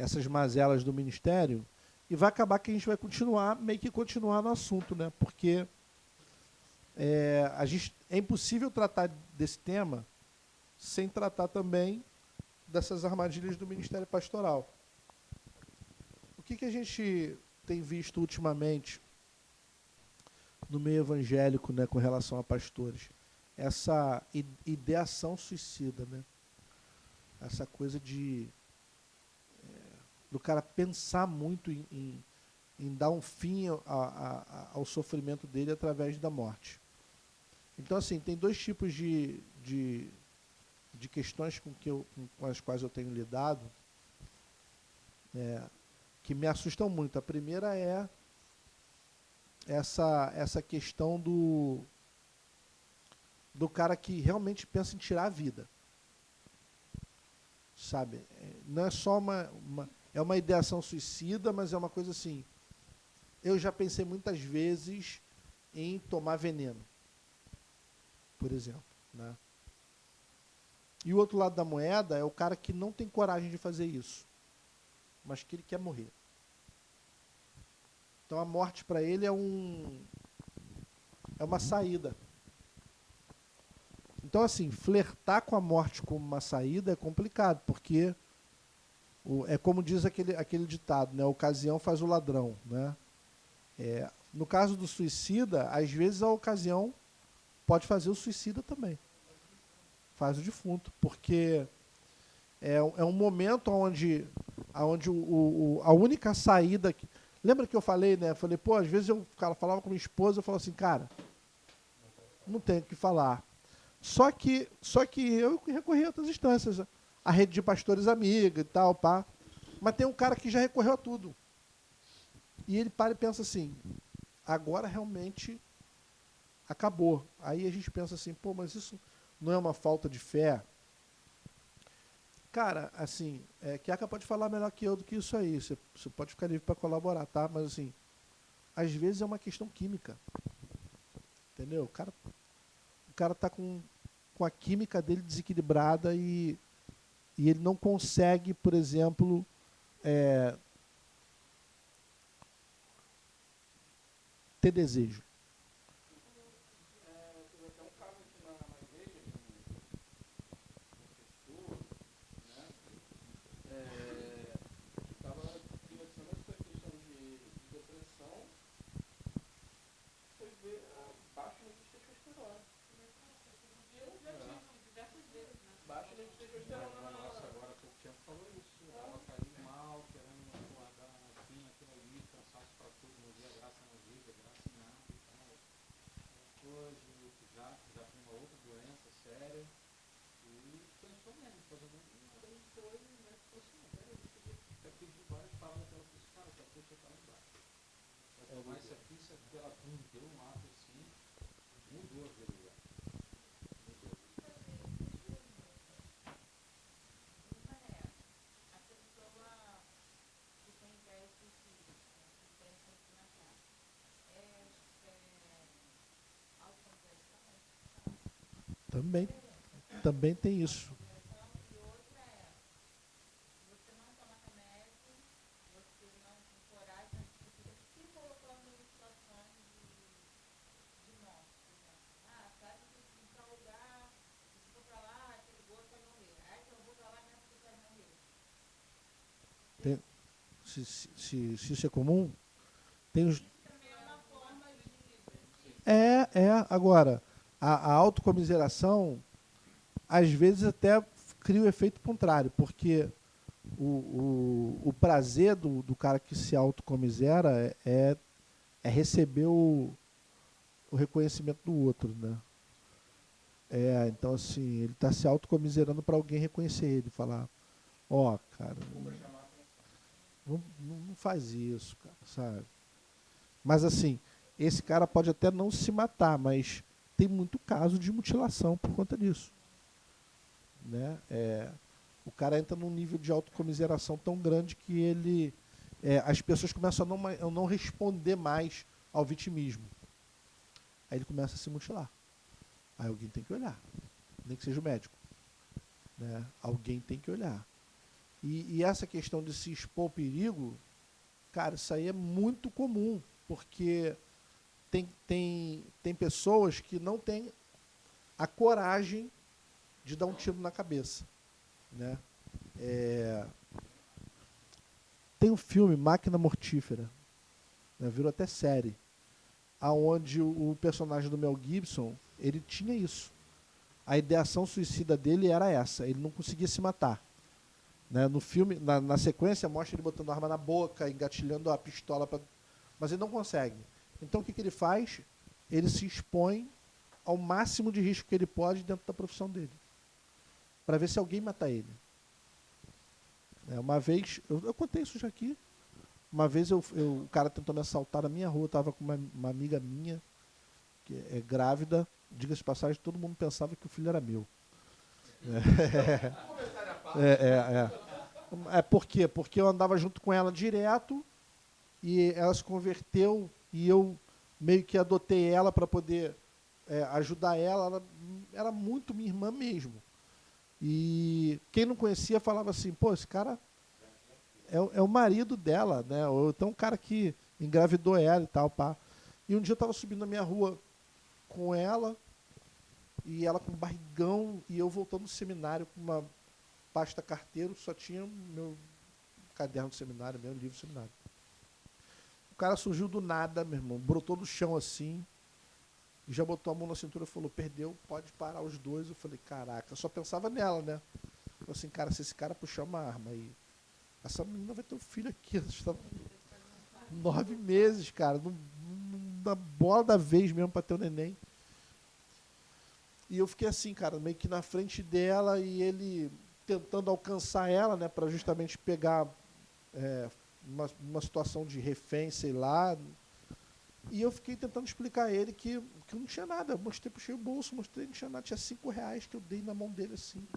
essas mazelas do ministério, e vai acabar que a gente vai meio que continuar no assunto, né? Porque é impossível tratar desse tema sem tratar também dessas armadilhas do ministério pastoral. O que a gente tem visto ultimamente no meio evangélico, né, com relação a pastores? Essa ideação suicida, né? Essa coisa do cara pensar muito em dar um fim ao sofrimento dele através da morte. Então, assim, tem dois tipos de questões com as quais eu tenho lidado, que me assustam muito. A primeira é essa questão do cara que realmente pensa em tirar a vida. Sabe? Não é só é uma ideação suicida, mas é uma coisa assim. Eu já pensei muitas vezes em tomar veneno, por exemplo, né? E o outro lado da moeda é o cara que não tem coragem de fazer isso, mas que ele quer morrer. Então a morte para ele é uma saída. Então, assim, flertar com a morte como uma saída é complicado, porque é como diz aquele ditado, né? A ocasião faz o ladrão, né? No caso do suicida, às vezes a ocasião pode fazer o suicida também. Faz o defunto, porque é um momento onde a única saída... Lembra que eu falei, né? Falei, pô, às vezes eu falava com minha esposa, eu falava assim, cara, não tenho o que falar. Só que eu recorri a outras instâncias, a rede de pastores amiga e tal, pá. Mas tem um cara que já recorreu a tudo. E ele para e pensa assim, agora realmente acabou. Aí a gente pensa assim, pô, mas isso não é uma falta de fé? Cara, assim, Kiaka pode falar melhor que eu do que isso aí. Você pode ficar livre para colaborar, tá? Mas assim, às vezes é uma questão química. Entendeu? O cara tá com a química dele desequilibrada e ele não consegue, por exemplo, ter desejo. Teve até um caso aqui na igreja, um pastor, né? Estava conversando essa questão de depressão, foi ver baixa nível de testosterona. E eu já tive diversas vezes, né? Baixa nível de testosterona. Nossa, agora há pouco tempo falou isso. Ela caiu mal, querendo guardar assim, aquilo ali, cansaço para tudo, não via graça na vida, graça em nada e tal. Hoje já tem uma outra doença séria. E pensou mesmo, fazendo nada, ele foi, né? Falou assim, peraí, eu pedi várias palavras dela, falei assim, cara, essa ficha tá lá embaixo. Vai tomar isso aqui, ela deu um ato assim, mudou a vida dela. Também tem isso. Tem, se isso é comum, tem os... Agora, a autocomiseração, às vezes até cria o efeito contrário, porque o prazer do cara que se autocomisera é receber o reconhecimento do outro, né? Então assim, ele está se autocomiserando para alguém reconhecer ele, falar, ó, cara, não faz isso, cara, sabe? Mas assim, esse cara pode até não se matar, mas tem muito caso de mutilação por conta disso, né? O cara entra num nível de autocomiseração tão grande que as pessoas começam a não responder mais ao vitimismo. Aí ele começa a se mutilar. Aí alguém tem que olhar, nem que seja o médico, né? Alguém tem que olhar. E essa questão de se expor ao perigo, cara, isso aí é muito comum, porque tem pessoas que não têm a coragem de dar um tiro na cabeça, né? Tem um filme, Máquina Mortífera, né? Virou até série, aonde o personagem do Mel Gibson, ele tinha isso. A ideação suicida dele era essa, ele não conseguia se matar. Né? No filme, na sequência, mostra ele botando a arma na boca, engatilhando a pistola, mas ele não consegue. Então o que ele faz? Ele se expõe ao máximo de risco que ele pode dentro da profissão dele, para ver se alguém mata ele. Uma vez, eu contei isso já aqui, uma vez o cara tentou me assaltar na minha rua, estava com uma amiga minha, que é grávida, diga-se de passagem, todo mundo pensava que o filho era meu. Por quê? Porque eu andava junto com ela direto e ela se converteu e eu meio que adotei ela para poder ajudar ela. Ela era muito minha irmã mesmo. E quem não conhecia falava assim, pô, esse cara é o marido dela, né? Ou então um cara que engravidou ela e tal, pá. E um dia eu estava subindo na minha rua com ela, e ela com um barrigão, e eu voltando do seminário com uma pasta carteiro, só tinha meu caderno de seminário, meu livro de seminário. O cara surgiu do nada, meu irmão, brotou do chão assim, e já botou a mão na cintura e falou, perdeu, pode parar os dois. Eu falei, caraca, eu só pensava nela, né? Eu falei assim, cara, se esse cara puxar uma arma aí, essa menina vai ter um filho aqui, ela estava 9 meses, cara, na bola da vez mesmo para ter o neném. E eu fiquei assim, cara, meio que na frente dela e ele tentando alcançar ela, né, para justamente pegar uma situação de refém, sei lá. E eu fiquei tentando explicar a ele que não tinha nada. Eu mostrei, puxei o bolso, mostrei, não tinha nada, tinha R$ 5 que eu dei na mão dele assim.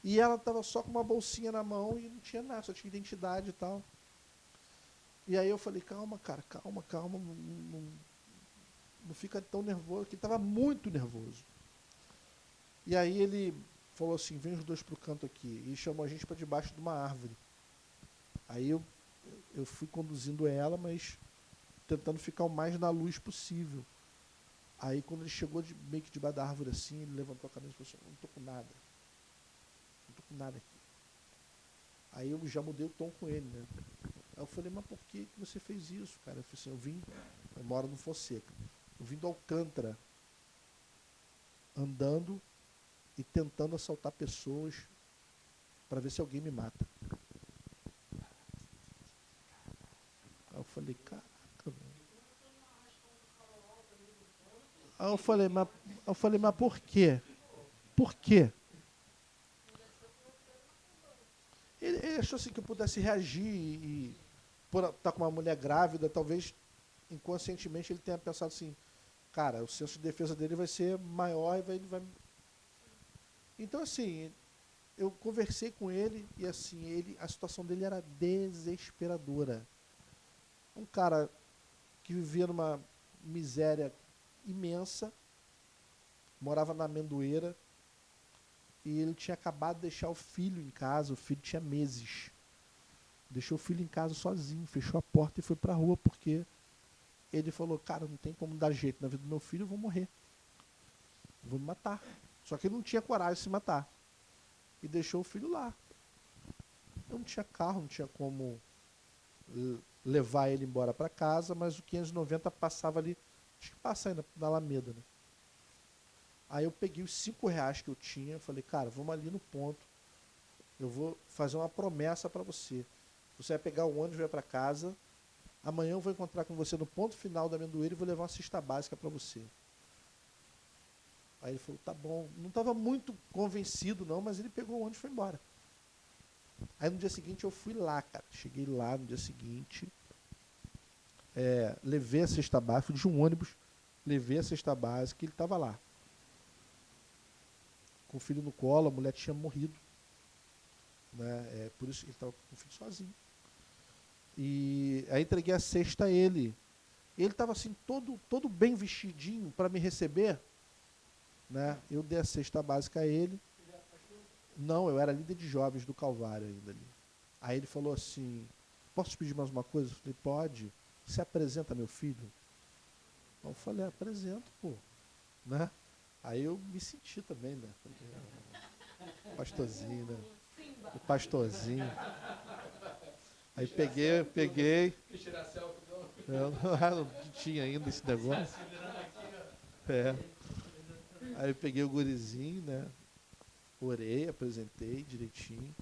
E ela estava só com uma bolsinha na mão e não tinha nada, só tinha identidade e tal. E aí eu falei, calma, cara, calma, não fica tão nervoso, porque ele estava muito nervoso. E aí ele falou assim, vem os dois pro canto aqui. E chamou a gente para debaixo de uma árvore. Aí eu fui conduzindo ela, mas tentando ficar o mais na luz possível. Aí quando ele chegou meio que debaixo da árvore assim, ele levantou a cabeça e falou assim, não tô com nada. Não tô com nada aqui. Aí eu já mudei o tom com ele, né? Aí eu falei, mas por que você fez isso, cara? Eu falei assim, eu moro no Fonseca. Eu vim do Alcântara, andando e tentando assaltar pessoas para ver se alguém me mata. Aí eu falei, caraca, velho. Aí eu falei, mas por quê? Por quê? Ele achou assim que eu pudesse reagir e por estar com uma mulher grávida, talvez inconscientemente ele tenha pensado assim, cara, o senso de defesa dele vai ser maior e ele vai... Então, assim, eu conversei com ele e, assim, a situação dele era desesperadora. Um cara que vivia numa miséria imensa, morava na Amendoeira, e ele tinha acabado de deixar o filho em casa, o filho tinha meses. Deixou o filho em casa sozinho, fechou a porta e foi pra rua, porque ele falou, cara, não tem como dar jeito na vida do meu filho, eu vou morrer. Vou me matar. Só que ele não tinha coragem de se matar. E deixou o filho lá. Eu não tinha carro, não tinha como levar ele embora para casa, mas o 590 passava ali, acho que passa aí na Alameda, né? Aí eu peguei os R$ 5 que eu tinha, falei, cara, vamos ali no ponto, eu vou fazer uma promessa para você. Você vai pegar o ônibus, vai para casa, amanhã eu vou encontrar com você no ponto final da Amendoeira e vou levar uma cesta básica para você. Aí ele falou, tá bom. Não estava muito convencido não, mas ele pegou o ônibus e foi embora. Aí no dia seguinte eu fui lá, cara. Cheguei lá no dia seguinte, levei a cesta básica, fui de um ônibus, levei a cesta básica e ele estava lá. Com o filho no colo, a mulher tinha morrido. Né? Por isso ele estava com o filho sozinho. E aí entreguei a cesta a ele. Ele estava assim, todo bem vestidinho para me receber. Né? Eu dei a cesta básica a ele. Não, eu era líder de jovens do Calvário ainda ali. Aí ele falou assim, posso te pedir mais uma coisa? Eu falei, pode. Você apresenta meu filho? Eu falei, apresento, pô. Né? Aí eu me senti também, né? Pastorzinho, né? O pastorzinho. Aí peguei. Eu não tinha ainda esse negócio. É. Aí eu peguei o gurizinho, né? Orei, apresentei direitinho.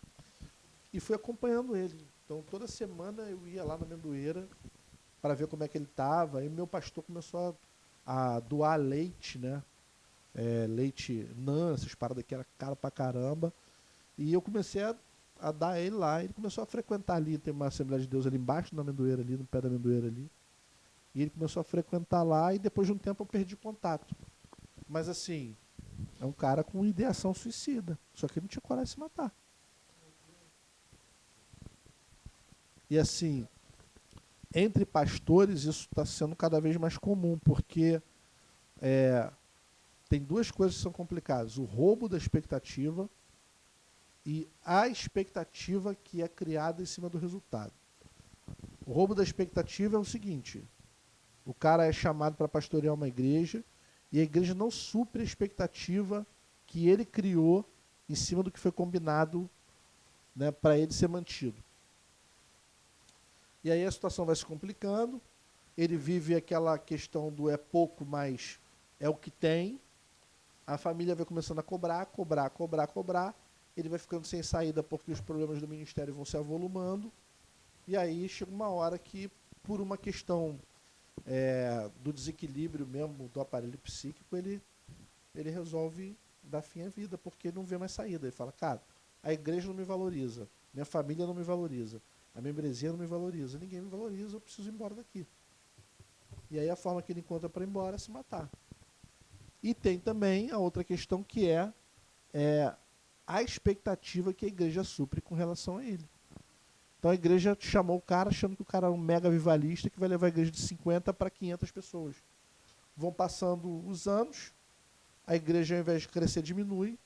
E fui acompanhando ele. Então toda semana eu ia lá na amendoeira para ver como é que ele estava. Aí meu pastor começou a doar leite, né? Leite NAN, essas paradas que era caro pra caramba. E eu comecei a dar ele lá. Ele começou a frequentar ali, tem uma Assembleia de Deus ali embaixo da amendoeira ali, no pé da amendoeira ali. E ele começou a frequentar lá e depois de um tempo eu perdi contato. Mas assim, é um cara com ideação suicida. Só que ele não tinha coragem de se matar. E assim, entre pastores isso está sendo cada vez mais comum, porque tem duas coisas que são complicadas. O roubo da expectativa e a expectativa que é criada em cima do resultado. O roubo da expectativa é o seguinte, o cara é chamado para pastorear uma igreja e a igreja não supre a expectativa que ele criou em cima do que foi combinado, né, para ele ser mantido. E aí a situação vai se complicando, ele vive aquela questão do é pouco, mas é o que tem, a família vai começando a cobrar, ele vai ficando sem saída porque os problemas do ministério vão se avolumando, e aí chega uma hora que, por uma questão do desequilíbrio mesmo do aparelho psíquico, ele resolve dar fim à vida, porque ele não vê mais saída. Ele fala, cara, a igreja não me valoriza, minha família não me valoriza, a membresia não me valoriza, ninguém me valoriza, eu preciso ir embora daqui. E aí a forma que ele encontra para ir embora é se matar. E tem também a outra questão que é a expectativa que a igreja supre com relação a ele. Então a igreja chamou o cara achando que o cara é um mega vivalista que vai levar a igreja de 50 para 500 pessoas. Vão passando os anos, a igreja ao invés de crescer diminui,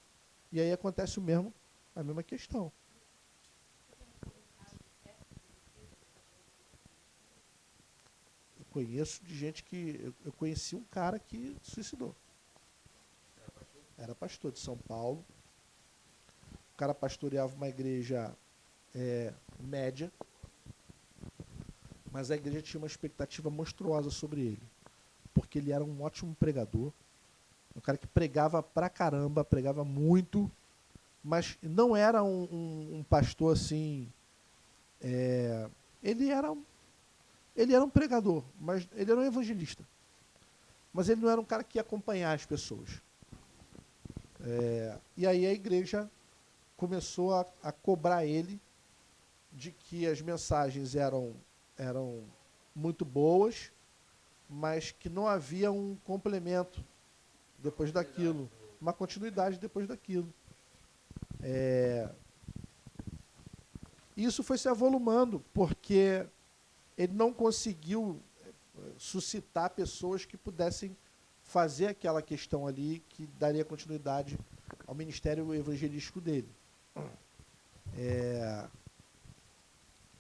e aí acontece a mesma questão. Eu conheço de gente que... Eu conheci um cara que se suicidou. Era pastor de São Paulo. O cara pastoreava uma igreja média, mas a igreja tinha uma expectativa monstruosa sobre ele, porque ele era um ótimo pregador, um cara que pregava pra caramba, pregava muito, mas não era um pastor assim... Ele era um pregador, mas ele era um evangelista. Mas ele não era um cara que ia acompanhar as pessoas. E aí a igreja começou a cobrar ele de que as mensagens eram muito boas, mas que não havia um complemento depois daquilo, uma continuidade depois daquilo. Isso foi se avolumando, porque ele não conseguiu suscitar pessoas que pudessem fazer aquela questão ali que daria continuidade ao ministério evangelístico dele.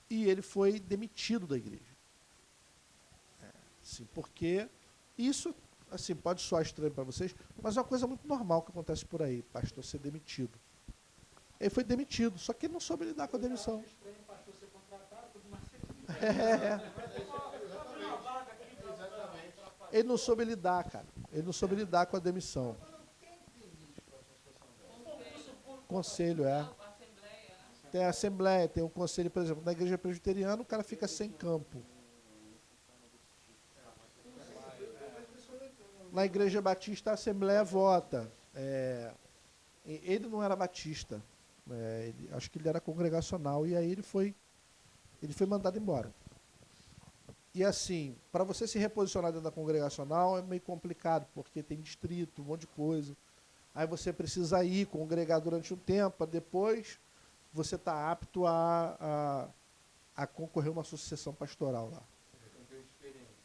E ele foi demitido da igreja. Assim, porque isso assim, pode soar estranho para vocês, mas é uma coisa muito normal que acontece por aí, pastor ser demitido. Ele foi demitido, só que ele não soube lidar com a demissão. Ele não soube lidar, cara. Ele não soube lidar com a demissão. Conselho, Tem a assembleia, tem um conselho, por exemplo, na igreja presbiteriana, o cara fica sem campo. Na igreja batista, a assembleia vota. Ele não era batista. Acho que ele era congregacional, e aí ele foi mandado embora. E assim, para você se reposicionar dentro da congregacional é meio complicado, porque tem distrito, um monte de coisa. Aí você precisa ir, congregar durante um tempo, para depois você está apto a concorrer a uma sucessão pastoral lá.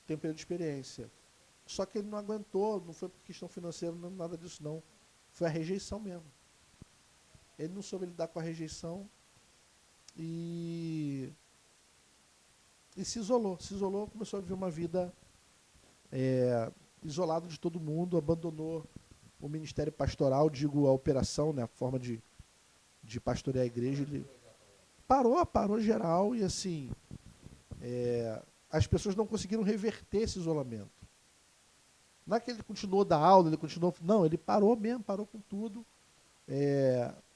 Tem um período de experiência. Só que ele não aguentou, não foi por questão financeira, não, nada disso não. Foi a rejeição mesmo. Ele não soube lidar com a rejeição e se isolou, começou a viver uma vida isolado de todo mundo, abandonou o ministério pastoral, digo a operação, né, a forma de pastorear a igreja. Ele parou geral e assim, as pessoas não conseguiram reverter esse isolamento. Não é que ele continuou da aula, ele continuou. Não, ele parou mesmo, parou com tudo.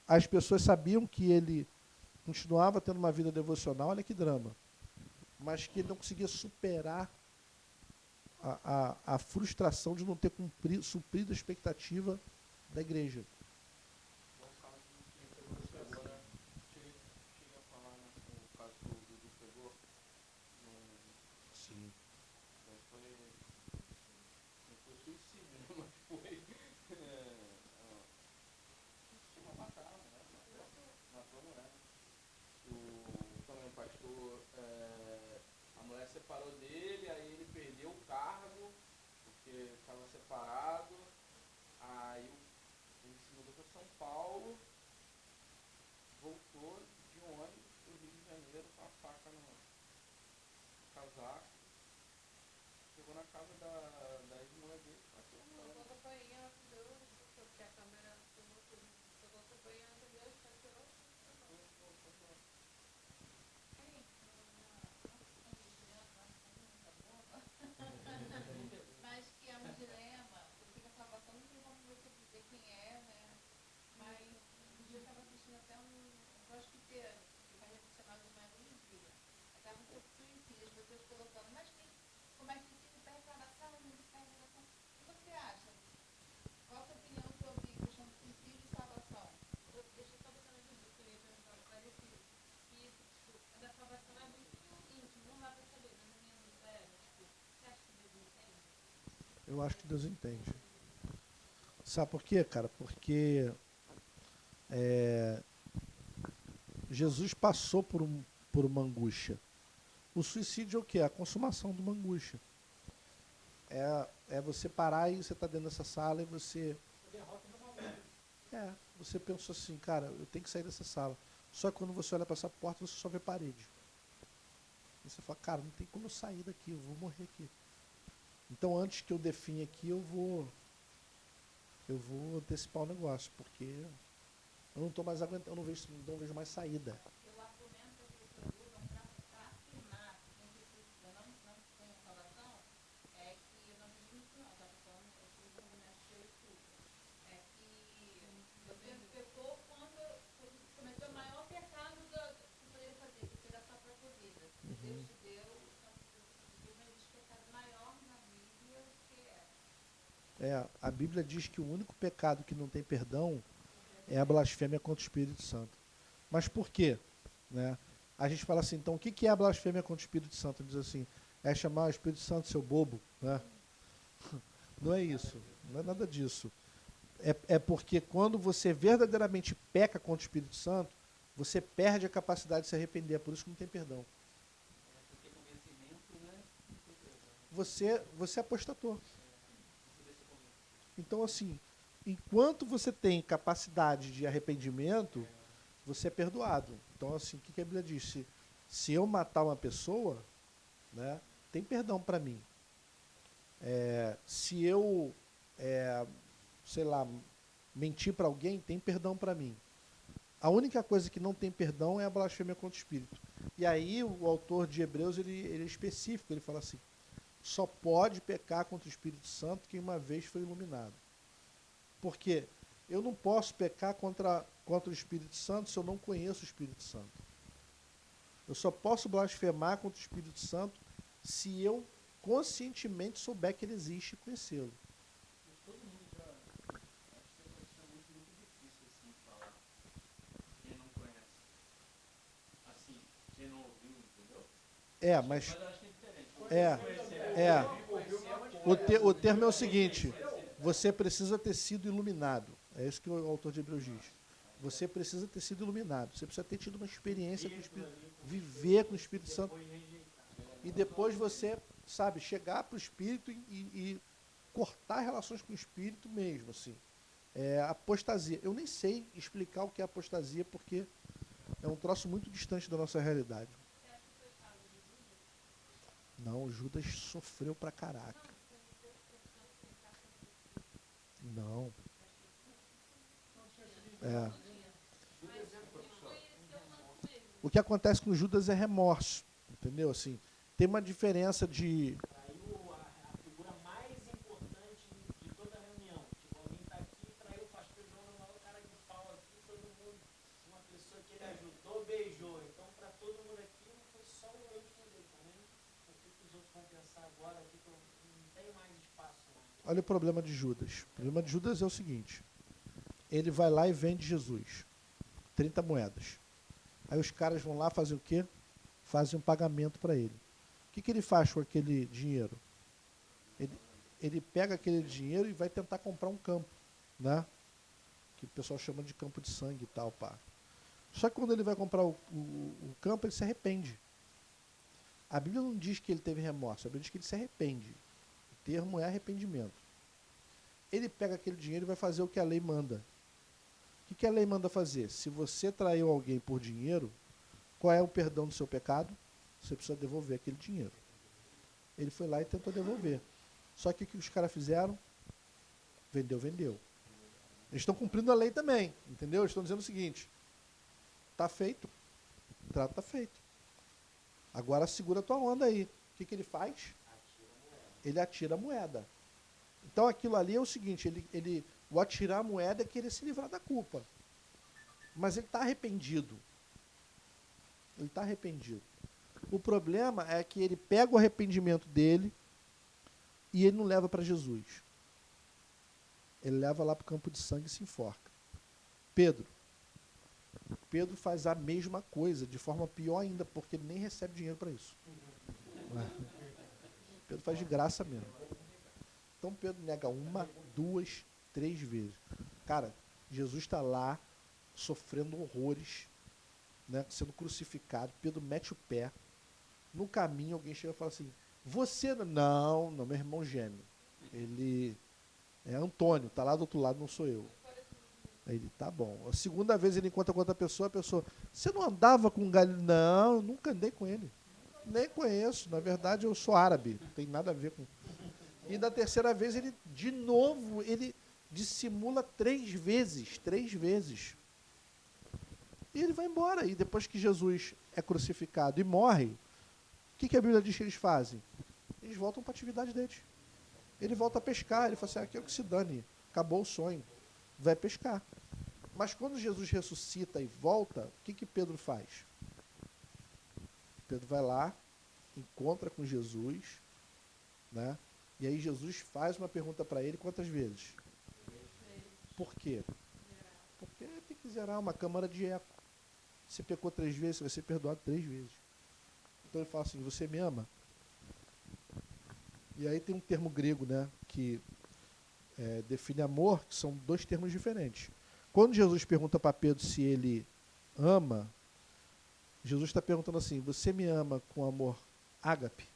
As pessoas sabiam que ele continuava tendo uma vida devocional, olha que drama. Mas que ele não conseguia superar a frustração de não ter suprido a expectativa da igreja. Bom caso que você agora chega a falar, né, o caso que o Dudu pegou. Sim. Não foi suicídio, né? Mas foi. Chegou a matar, né? Matou a mulher. Também o pastor. A mulher separou dele, aí ele perdeu o cargo, porque estava separado. Aí ele se mudou para São Paulo, voltou de um ônibus para o Rio de Janeiro com a faca no casaco. Chegou na casa da ex-mulher dele, bateu a mulher. Colocou acompanhando Deus, porque a câmera filmou tudo. Colocou acompanhando Deus, tirou. Mas que é um dilema, porque a salvação não tem como você dizer quem é, né? Mas um dia eu estava assistindo até um crossfiteiro, que faz chamado de mais um dia. Estava um pouco suicídio, as pessoas colocando, mas como é que se perde salvação, não se perde salvação? O que você acha? Qual a sua opinião sobre a questão do suicídio e salvação? Deixa eu só botar no vídeo, que eu ia perguntar parecido. Que a da salvação é muito íntimo, não dá para saber, mas a minha dúvida é, você acha que Deus entende? Eu acho que Deus entende. Sabe por quê, cara? Porque Jesus passou por uma angústia. O suicídio é o quê? A consumação de uma angústia. É você parar e você está dentro dessa sala e você... você pensou assim, cara, eu tenho que sair dessa sala. Só que quando você olha para essa porta, você só vê parede. E você fala, cara, não tem como eu sair daqui, eu vou morrer aqui. Então, antes que eu definha aqui, eu vou antecipar o negócio, porque eu não estou mais aguentando, eu não vejo mais saída. O argumento que as pessoas usam para afirmar que quem precisa não tem salvação é que, eu não digo isso não, tá? Falando os argumentos que eu escuto. É que Deus pecou quando cometeu o maior pecado que poderia fazer, que tirar a sua própria vida. Deus te deu, então não existe pecado maior na Bíblia que A Bíblia diz que o único pecado que não tem perdão é a blasfêmia contra o Espírito Santo. Mas por quê? Né? A gente fala assim, então o que é a blasfêmia contra o Espírito Santo? Diz assim, é chamar o Espírito Santo seu bobo, né? Não é isso, não é nada disso. É porque quando você verdadeiramente peca contra o Espírito Santo, você perde a capacidade de se arrepender, é por isso que não tem perdão. Porque convencimento, né? Você apostatou. Então, assim, enquanto você tem capacidade de arrependimento, você é perdoado. Então, assim, o que a Bíblia diz? Se eu matar uma pessoa, né, tem perdão para mim. Se eu, sei lá, mentir para alguém, tem perdão para mim. A única coisa que não tem perdão é a blasfêmia contra o Espírito. E aí o autor de Hebreus, ele é específico, ele fala assim, só pode pecar contra o Espírito Santo quem uma vez foi iluminado. Porque eu não posso pecar contra o Espírito Santo se eu não conheço o Espírito Santo. Eu só posso blasfemar contra o Espírito Santo se eu conscientemente souber que ele existe e conhecê-lo. Todo mundo já. Acho que é muito difícil assim falar. Quem não conhece. Assim, quem não ouviu, entendeu? Mas eu acho que é diferente. o termo é o seguinte, você precisa ter sido iluminado. É isso que o autor de Hebreus diz. Você precisa ter sido iluminado. Você precisa ter tido uma experiência com o Espírito, viver com o Espírito Santo. E depois você, sabe, chegar para o Espírito e cortar relações com o Espírito mesmo, assim. Apostasia. Eu nem sei explicar o que é apostasia, porque É um troço muito distante da nossa realidade. Não, Judas sofreu pra caraca. Não. É. O que acontece com Judas é remorso, entendeu? Assim, tem uma diferença de... Traiu a figura mais importante de toda a reunião. Tipo, alguém está aqui, traiu o pastor João, o maior cara de pau aqui, todo mundo, uma pessoa que ele ajudou, beijou. Então, para todo mundo aqui, não foi só o íntimo dele também. O que os outros vão pensar agora aqui, que eu não tenho mais espaço. Não. Olha o problema de Judas. O problema de Judas é o seguinte. Ele vai lá e vende Jesus. 30 moedas. Aí os caras vão lá fazer o quê? Fazem um pagamento para ele. O que ele faz com aquele dinheiro? Ele pega aquele dinheiro e vai tentar comprar um campo, né? Que o pessoal chama de campo de sangue e tal, pá. Só que quando ele vai comprar o campo, ele se arrepende. A Bíblia não diz que ele teve remorso, a Bíblia diz que ele se arrepende. O termo é arrependimento. Ele pega aquele dinheiro e vai fazer o que a lei manda. O que a lei manda fazer? Se você traiu alguém por dinheiro, qual é o perdão do seu pecado? Você precisa devolver aquele dinheiro. Ele foi lá e tentou devolver. Só que o que os caras fizeram? Vendeu. Eles estão cumprindo a lei também, entendeu? Eles estão dizendo o seguinte, está feito, o trato está feito. Agora segura a tua onda aí. O que ele faz? Ele atira a moeda. Então aquilo ali é o seguinte, o atirar a moeda é querer se livrar da culpa. Mas ele está arrependido. Ele está arrependido. O problema é que ele pega o arrependimento dele e ele não leva para Jesus. Ele leva lá para o campo de sangue e se enforca. Pedro faz a mesma coisa, de forma pior ainda, porque ele nem recebe dinheiro para isso. Pedro faz de graça mesmo. Então Pedro nega 1, 2, 3 vezes. Cara, Jesus está lá, sofrendo horrores, né, sendo crucificado. Pedro mete o pé. No caminho, alguém chega e fala assim, você... Não, meu irmão gêmeo. Ele é Antônio, está lá do outro lado, não sou eu. Aí ele, tá bom. A segunda vez ele encontra com outra pessoa, a pessoa, você não andava com um galho? Não, eu nunca andei com ele. Nem conheço, na verdade eu sou árabe, não tem nada a ver com... E da terceira vez, ele, de novo, ele dissimula 3 vezes. E ele vai embora. E depois que Jesus é crucificado e morre, o que a Bíblia diz que eles fazem? Eles voltam para a atividade deles. Ele volta a pescar. Ele fala assim, aqui é o que se dane. Acabou o sonho. Vai pescar. Mas quando Jesus ressuscita e volta, o que Pedro faz? Pedro vai lá, encontra com Jesus, né? E aí Jesus faz uma pergunta para ele quantas vezes? Por quê? Porque tem que zerar uma câmara de eco. Você pecou 3 vezes, você vai ser perdoado 3 vezes. Então ele fala assim, você me ama? E aí tem um termo grego, né, que define amor, que são 2 termos diferentes. Quando Jesus pergunta para Pedro se ele ama, Jesus está perguntando assim, você me ama com amor ágape?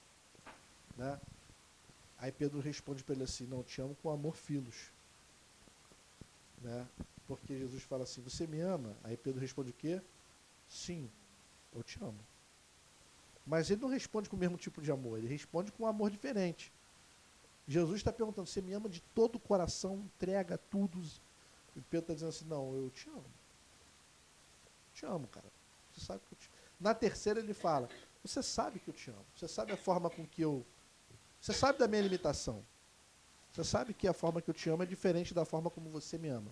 Né? Aí Pedro responde para ele assim, não, te amo com amor filos. Né? Porque Jesus fala assim, você me ama? Aí Pedro responde o quê? Sim, eu te amo. Mas ele não responde com o mesmo tipo de amor, ele responde com um amor diferente. Jesus está perguntando, você me ama de todo o coração, entrega tudo. E Pedro está dizendo assim, não, eu te amo. Te amo, cara. Você sabe que eu te amo. Na terceira ele fala, você sabe que eu te amo. Você sabe a forma com que eu... Você sabe da minha limitação. Você sabe que a forma que eu te amo é diferente da forma como você me ama.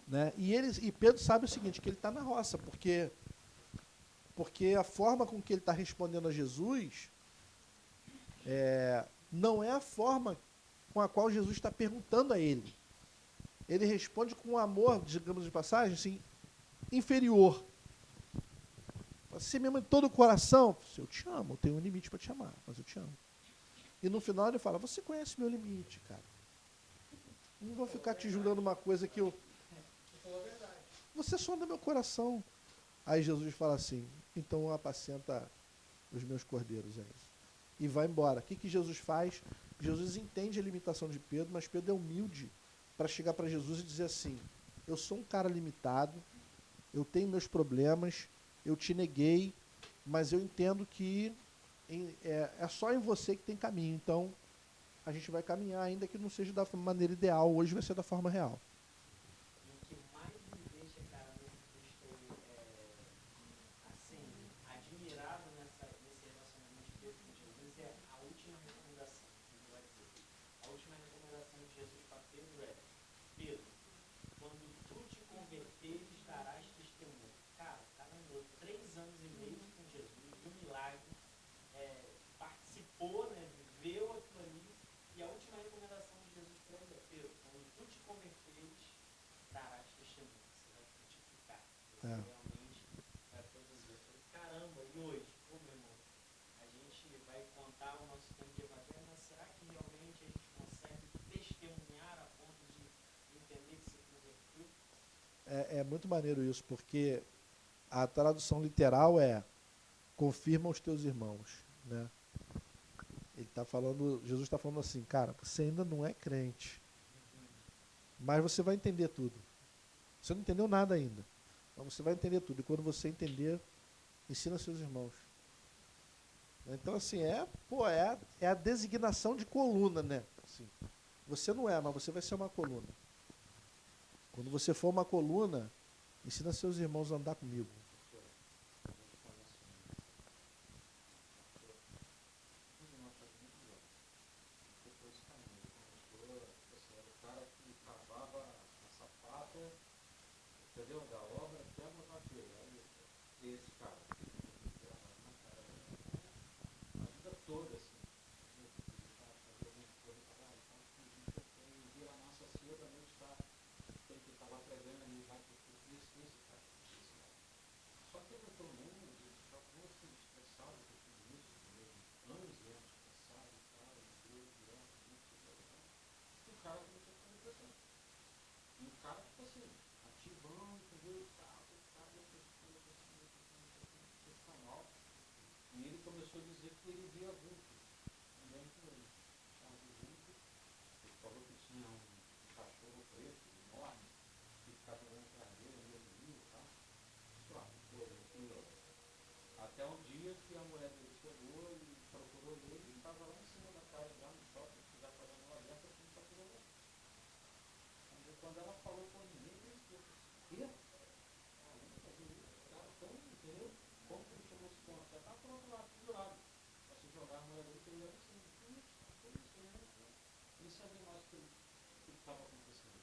Né? E Pedro sabe o seguinte, que ele está na roça, porque a forma com que ele está respondendo a Jesus não é a forma com a qual Jesus está perguntando a ele. Ele responde com um amor, digamos de passagem, assim, inferior. Você me ama de todo o coração? Eu te amo, eu tenho um limite para te amar, mas eu te amo. E no final ele fala, você conhece meu limite, cara. Não vou ficar te jurando uma coisa que eu... Você sonda meu coração. Aí Jesus fala assim, então apacenta os meus cordeiros aí. E vai embora. O que Jesus faz? Jesus entende a limitação de Pedro, mas Pedro é humilde para chegar para Jesus e dizer assim, eu sou um cara limitado, eu tenho meus problemas, eu te neguei, mas eu entendo que é só em você que tem caminho. Então, a gente vai caminhar, ainda que não seja da maneira ideal. Hoje vai ser da forma real. E o que mais me deixa, cara, nesse texto aí, assim, admirado nesse relacionamento de Pedro com Jesus é a última recomendação que ele vai dizer. A última recomendação de Jesus para Pedro é: Pedro, quando tu te converteres, darás testemunho. Cara, o cara andou 3 anos e meio com Jesus, viu milagre, participou, né, viveu aquilo ali. E a última recomendação de Jesus para ele é: Pedro, quando tu te converteres, darás testemunho. Você vai frutificar. Você É. realmente vai produzir. Eu falei, caramba, e hoje? Pô, meu irmão, a gente vai contar o nosso tempo de evangelho, mas será que realmente a gente consegue testemunhar a ponto de entender que se converteu? É muito maneiro isso, porque a tradução literal é confirma os teus irmãos, né? Ele tá falando, Jesus está falando assim, cara, você ainda não é crente, mas você vai entender tudo. Você não entendeu nada ainda, mas você vai entender tudo. E quando você entender, ensina seus irmãos. Então, assim, é a designação de coluna, né? Assim, você não é, mas você vai ser uma coluna. Quando você for uma coluna, ensina seus irmãos a andar comigo. Entendeu? Da obra até botar aquilo. Esse cara. A vida toda, assim. Fazer alguma coisa, tem dia a massa cedo, à noite tem que estar lá pregando e vai por esse cara. Só que ele entrou no mundo, já foi assim, estressado com tudo isso, anos e anos estressado e tal, e Deus direto, e o cara começou a ficar depressão. E o cara, tipo assim, ativão, entendeu? O cara depressão mal. E ele começou a dizer que ele via vultos andando com ele. Chamava de vulto. Ele falou que tinha um cachorro preto, enorme, que ficava olhando para ele, olhando o livro e tal. Isso lá, até um dia que a mulher dele chegou e procurou ele e estava lá em cima da casa, já no shopping, que já estava na aberta, assim, só que não. Quando ela falou com ninguém, ele disse: quê? Cara, como, entendeu? Como que ele chegou a esse ponto? Já estava pronto lá, pendurado. Para se jogar a mulher dele, que ele era assim. Nem sabia mais o que estava acontecendo.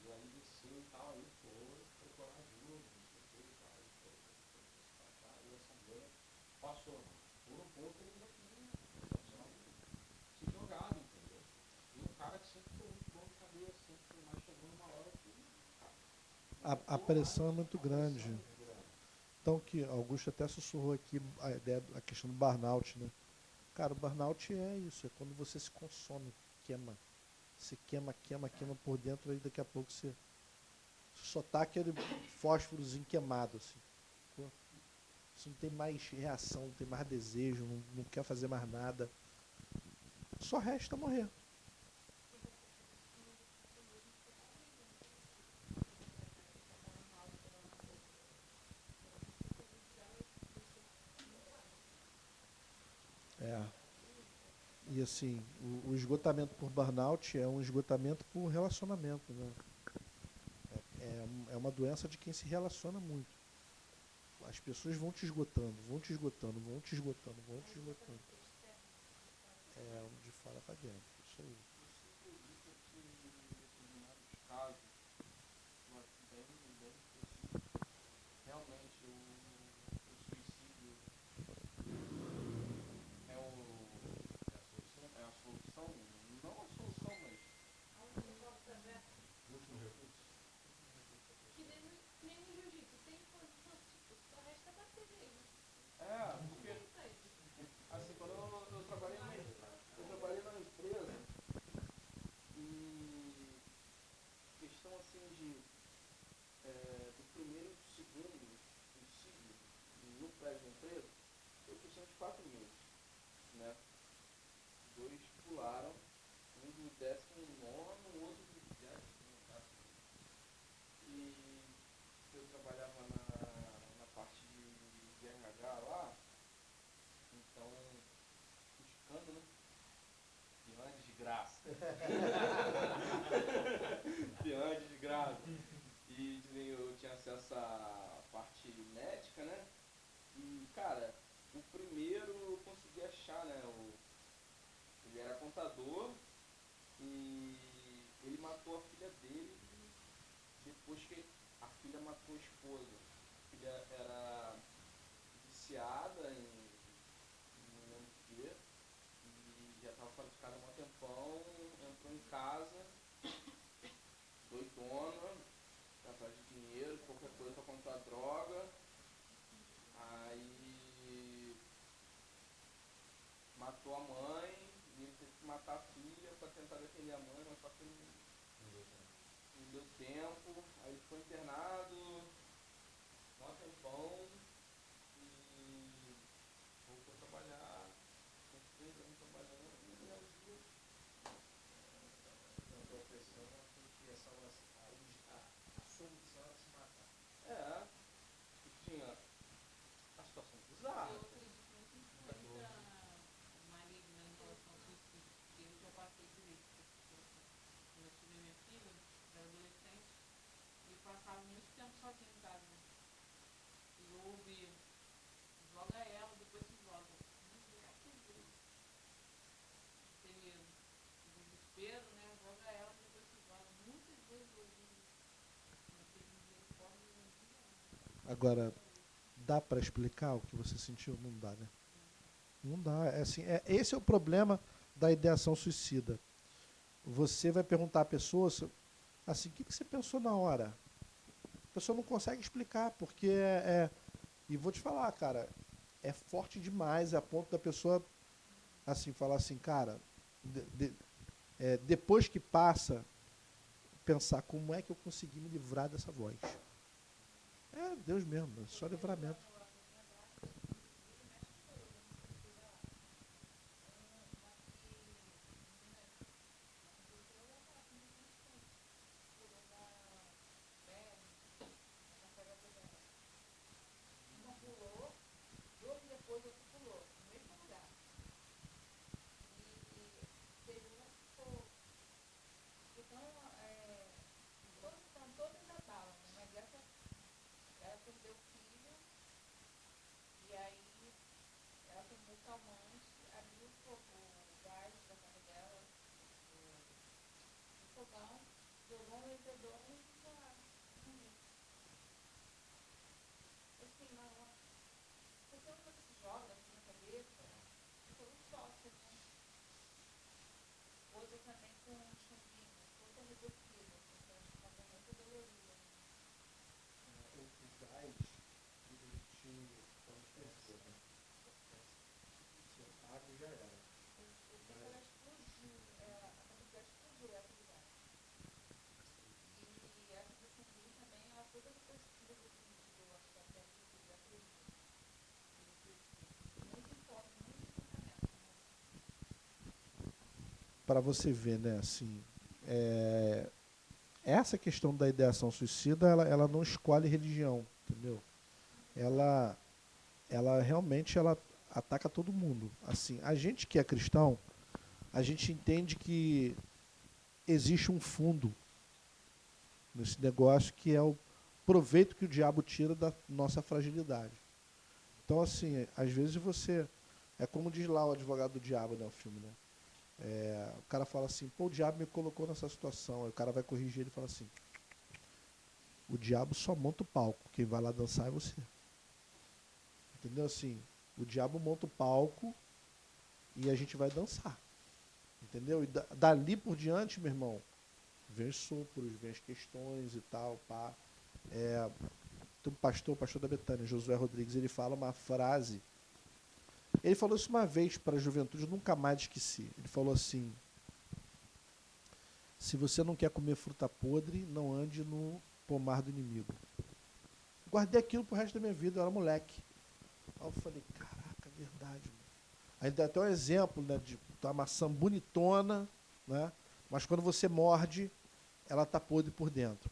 E aí desceu e tal, aí foi procurar ajuda, não sei o que e tal. E essa mulher passou. Por um pouco ele já tinha se jogado, entendeu? E um cara que sempre foi muito bom de cabeça, sempre foi, mas chegou numa hora que A pressão é muito grande. Então, que Augusto até sussurrou aqui a ideia, a questão do burnout, né? Cara, o burnout é isso, é quando você se consome, queima. Você queima por dentro, aí daqui a pouco você só tá aquele fósforozinho queimado, assim. Você não tem mais reação, não tem mais desejo, não quer fazer mais nada. Só resta morrer. É. E assim, o esgotamento por burnout é um esgotamento por relacionamento, né? É uma doença de quem se relaciona muito. As pessoas vão te esgotando, vão te esgotando, vão te esgotando, vão te esgotando. É de fora para dentro. Isso aí. Isso acredita que em determinados casos, bem específicos, realmente o suicídio é a solução? Não a solução, mas último recurso. Que nem no jiu-jitsu, tem condição, tipo, só resta bater nele. porque assim, quando eu trabalhei na empresa e questão assim do primeiro e do segundo suicídio no prédio da empresa foi questão de 4 meses, né? 2 pularam, um do 19º, o outro do 10º. E eu desgraça. Pior de desgraça. E eu tinha acesso à parte médica, né? E, cara, o primeiro eu consegui achar, né? Ele era contador e ele matou a filha dele depois que a filha matou a esposa. A filha era viciada em não lembro o quê, e já estava fora de casa há um tempão, entrou em casa, doidona, atrás de dinheiro, qualquer coisa para comprar droga. Aí matou a mãe e ele teve que matar a filha para tentar defender a mãe, mas só que não deu tempo. Aí ele ficou internado, um tempão e voltou a trabalhar, com 3 anos trabalhando e no dia. Então, a professão porque a solução era se matar. É, que tinha a situação bizarra. Eu acredito muito em influência maligna em relação ao suicídio, porque eu já passei por isso. Quando eu tive minha filha, era adolescente, e passava muito tempo sozinha em casa. E houve, joga ela, depois se joga. Aquele desespero, né? Joga ela, depois se joga. Muitas vezes eu ouvi isso. Mas teve misericórdia e não vi. Agora, dá para explicar o que você sentiu? Não dá, né? Não dá. É assim, esse é o problema da ideação suicida. Você vai perguntar à pessoa assim, o que você pensou na hora? A pessoa não consegue explicar, porque e vou te falar, cara, é forte demais, a ponto da pessoa assim falar assim, cara, depois que passa, pensar como é que eu consegui me livrar dessa voz. É Deus mesmo, é só livramento. Uma pulou, 2 dias depois outro pulou, no mesmo lugar. E teve uma que ficou. Então, todas abalam, né? Mas ela perdeu o filho, e aí ela tomou calmante, abriu o gás da casa dela, o fogão, jogou um edredom e ficou lá. Assim, porque quando você se joga assim na cabeça, você não sofre, né? Outra também com chumbinho, toda revertida, porque estava muito dolorida. O gás, ele tinha quando pensou, né? Se apaga já era. O que ela explodiu, a cabeça explodiu essa do gás. E essa do chumbinho também, ela toda revertida do chumbinho, acho que até que já acredita. Muito forte, muito tratamento. Para você ver, né, assim, essa questão da ideação suicida, ela não escolhe religião, entendeu? Ela realmente ela ataca todo mundo. Assim, a gente que é cristão, a gente entende que existe um fundo nesse negócio que é o proveito que o diabo tira da nossa fragilidade. Então, assim, às vezes você é como diz lá o advogado do diabo, né, o filme, né? O cara fala assim, pô, o diabo me colocou nessa situação. Aí o cara vai corrigir ele e fala assim, o diabo só monta o palco, quem vai lá dançar é você. Entendeu? Assim, o diabo monta o palco e a gente vai dançar. Entendeu? E dali por diante, meu irmão, vem os sopros, vem as questões e tal, pá. Tem um pastor, o pastor da Betânia, Josué Rodrigues, ele fala uma frase. Ele falou isso uma vez para a juventude, eu nunca mais esqueci. Ele falou assim, se você não quer comer fruta podre, não ande no pomar do inimigo. Guardei aquilo pro resto da minha vida, eu era moleque. Aí eu falei, caraca, verdade. Mano. Aí dá até um exemplo, né, de uma maçã bonitona, né, mas quando você morde, ela tá podre por dentro.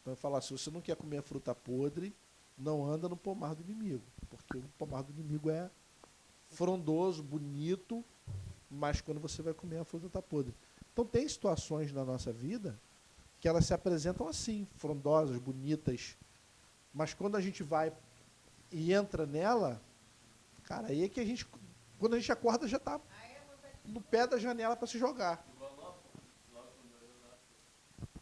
Então eu falo, se você não quer comer fruta podre, não anda no pomar do inimigo, porque o pomar do inimigo é frondoso, bonito, mas quando você vai comer, a fruta está podre. Então, tem situações na nossa vida que elas se apresentam assim, frondosas, bonitas, mas quando a gente vai e entra nela, cara, aí é que a gente, quando a gente acorda, já está no pé da janela para se jogar.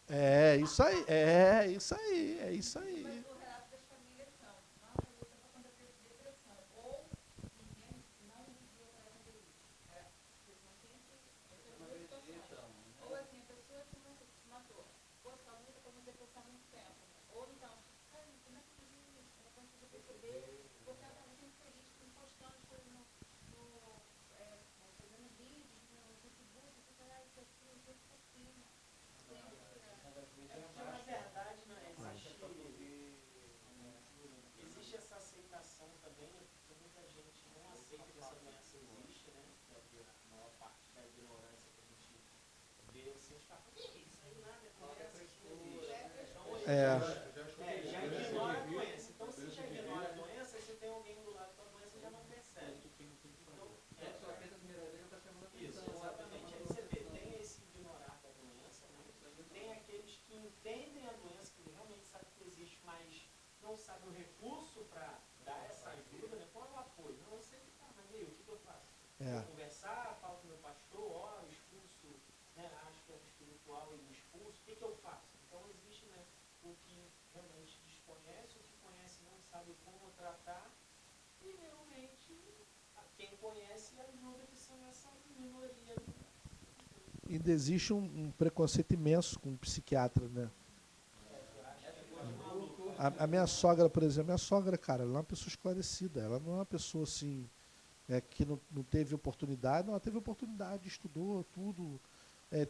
É isso aí, é isso aí, é isso aí. Mas o relato das famílias são, nossa, eu estou passando depressão. Ou ninguém não vivia para essa delícia. Era depressão sempre, essa situação. Ou assim, a pessoa se matou. Pô, sua mãe está com depressão há muito tempo. Ou então, ai, como é que eu fiz isso? Ela conseguiu perceber, porque ela estava sempre feliz, postando as coisas fazendo vídeos no Facebook, isso aqui, isso aqui. Na verdade, né, existe essa aceitação também, né, porque muita gente não aceita que essa doença existe, né? A maior parte da ignorância que a gente vê, assim, os caras falam, isso aí nada é doença, isso não existe. Então, já ignora a doença. Então, se já ignora a doença, se tem alguém do lado com a doença, já não percebe. Isso, exatamente. Aí você vê, tem esse ignorar da doença, né? Tem aqueles que entendem a doença, que realmente sabem que existe, mas não sabem o recurso para dar essa ajuda, né? Qual é o apoio? Não, eu sei que tá, mas aí, o que eu faço? Vou conversar, falo com o meu pastor, expulso, né, aspecto espiritual e expulso, o que eu faço? Então existe, né, o que realmente desconhece, o que conhece não sabe como tratar, e realmente quem conhece ajuda, que são essa minoria. Ainda existe um preconceito imenso com o psiquiatra, né? A minha sogra, por exemplo, minha sogra, cara, ela é uma pessoa esclarecida, ela não é uma pessoa assim, que não teve oportunidade, não, ela teve oportunidade, estudou tudo,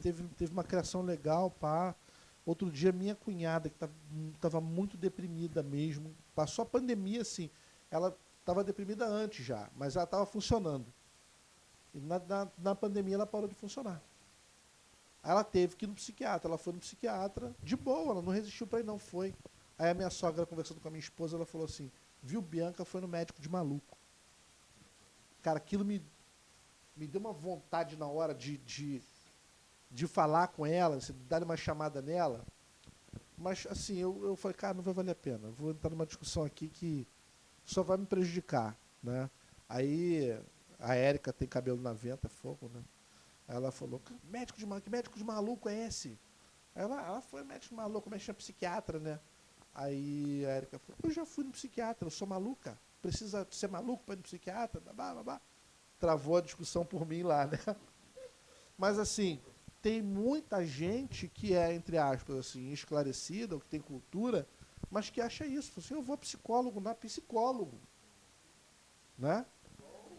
teve uma criação legal, pá. Outro dia, minha cunhada, que estava muito deprimida mesmo, passou a pandemia, assim, ela estava deprimida antes já, mas ela estava funcionando. E na pandemia ela parou de funcionar. Aí ela teve que ir no psiquiatra, ela foi no psiquiatra, de boa, ela não resistiu para ir não, foi. Aí a minha sogra, conversando com a minha esposa, ela falou assim, viu, Bianca foi no médico de maluco. Cara, aquilo me deu uma vontade na hora de falar com ela, de dar uma chamada nela, mas assim, eu falei, cara, não vai valer a pena, vou entrar numa discussão aqui que só vai me prejudicar, né? Aí a Érica tem cabelo na venta, é fogo, né? Aí ela falou, que médico de maluco é esse? Aí ela foi médico de maluco, mexe na psiquiatra, né? Aí a Érica falou, eu já fui no psiquiatra, eu sou maluca, precisa ser maluco para ir no psiquiatra? Babá. Travou a discussão por mim lá, né? Mas assim, tem muita gente que é, entre aspas, assim, esclarecida, ou que tem cultura, mas que acha isso. Assim, eu vou a psicólogo, não é psicólogo. Né?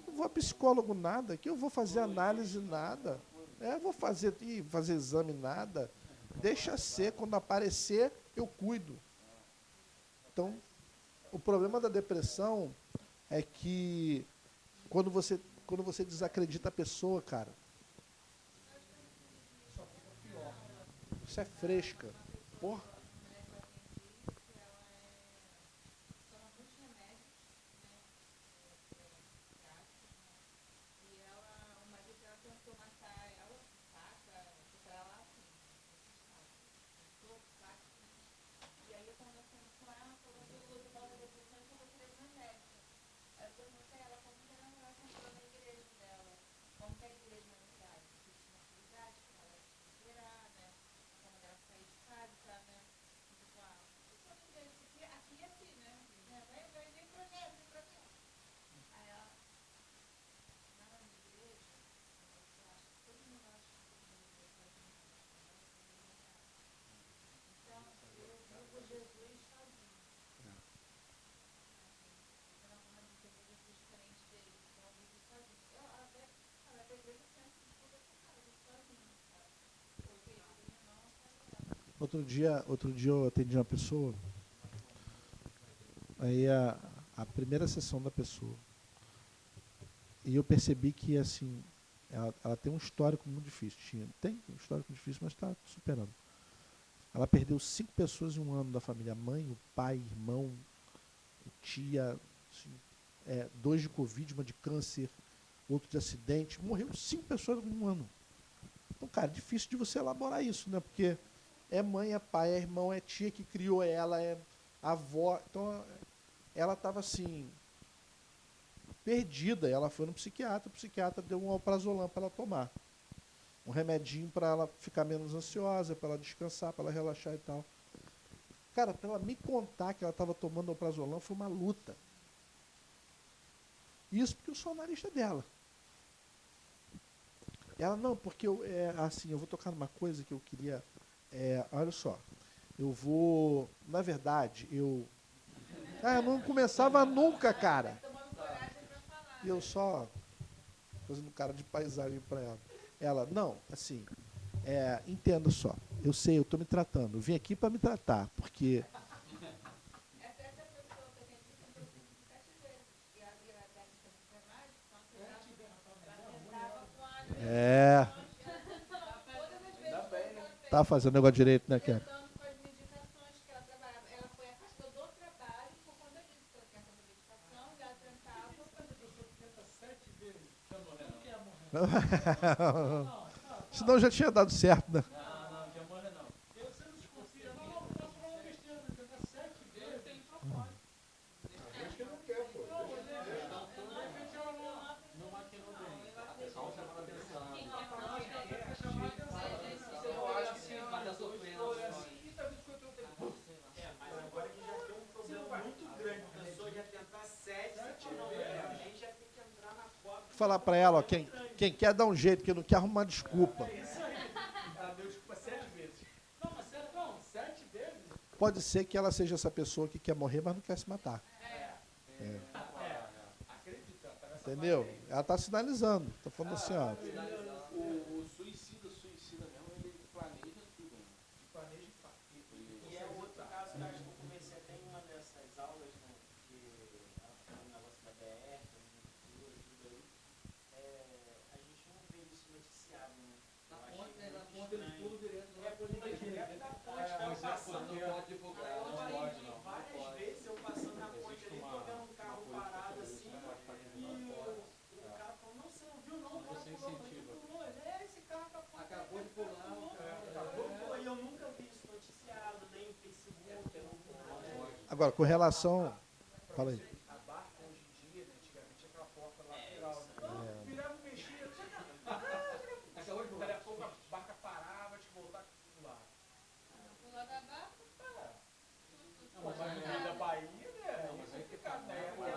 Não vou a psicólogo nada, que eu vou fazer análise nada. Vou fazer exame nada. Deixa ser, quando aparecer, eu cuido. Então, o problema da depressão é que quando você desacredita a pessoa, cara, isso é fresca. Porra. Outro dia eu atendi uma pessoa, aí a primeira sessão da pessoa, e eu percebi que assim, ela tem um histórico muito difícil. Tem um histórico difícil, mas está superando. Ela perdeu 5 pessoas em um ano da família: a mãe, o pai, irmão, tia, assim, 2 de Covid, uma de câncer, outro de acidente. Morreu 5 pessoas em um ano. Então, cara, é difícil de você elaborar isso, né? Porque é mãe, é pai, é irmão, é tia que criou ela, é avó. Então, ela estava assim, perdida. Ela foi no psiquiatra, o psiquiatra deu um alprazolam para ela tomar. Um remedinho para ela ficar menos ansiosa, para ela descansar, para ela relaxar e tal. Cara, para ela me contar que ela estava tomando alprazolam foi uma luta. Isso porque eu sou analista dela. Ela, não, porque assim, eu vou tocar numa coisa que eu queria. Olha só, eu vou. Na verdade, eu não começava nunca, cara. Tomando coragem pra falar. E eu só fazendo cara de paisagem para ela. Ela, não, assim, entenda só. Eu sei, eu estou me tratando. Eu vim aqui para me tratar, porque. Essa pessoa que a gente disse entrou 7 vezes. E a técnica de enfermagem, tava com a todas as vezes Ainda bem, né? que ela fez, Tá fazendo o negócio direito, né, Ken? tentando com as medicações que ela trabalhava. Ela foi afastada do trabalho por conta disso, que ela tinha essa medicação e ela tentava. Senão já tinha dado certo, né? Acho que não quer, pô. Mas agora que já tem um problema muito grande, a pessoa já tentar 7, não é, a gente já tem que entrar na cota. Vou falar para ela, ó, quem quer dar um jeito, quem não quer arrumar desculpa. Ela deu desculpa 7 vezes. Não, mas 7 vezes? Pode ser que ela seja essa pessoa que quer morrer, mas não quer se matar. Acredita, tá nessa Entendeu? Ela está sinalizando. Está falando assim, ó. O suicida mesmo, ele planeja tudo, né? planeja e faz. E é outro caso que acho que eu comecei até em uma dessas aulas, né? Que ela falou um negócio da BR, tudo aí. A gente não vê isso noticiado, né? Na Eu ponte, achei né? Na muito ponte eles estranho. pulam direto lá. Pula direto da ponte, tá Mas passando. não pode divulgar, não pode, não. Várias vezes eu passando na ponte ali, tô vendo um carro parado assim, e o cara falou, não, você não viu não, o cara Você pulou, incentiva. pulou. Esse carro tá ponte. Acabou de pular, o cara. Acabou, e eu nunca vi isso noticiado, nem no Facebook, nada. Agora, com relação. Fala aí. A barca hoje em dia, né, antigamente aquela porta lateral, né? Virava e mexia. Acabou de pular. Daqui a pouco a barca parava, tinha que voltar a pular. Pular da barca, Mas no meio da Bahia, né? Não, mas aí que fica tá, né? né? a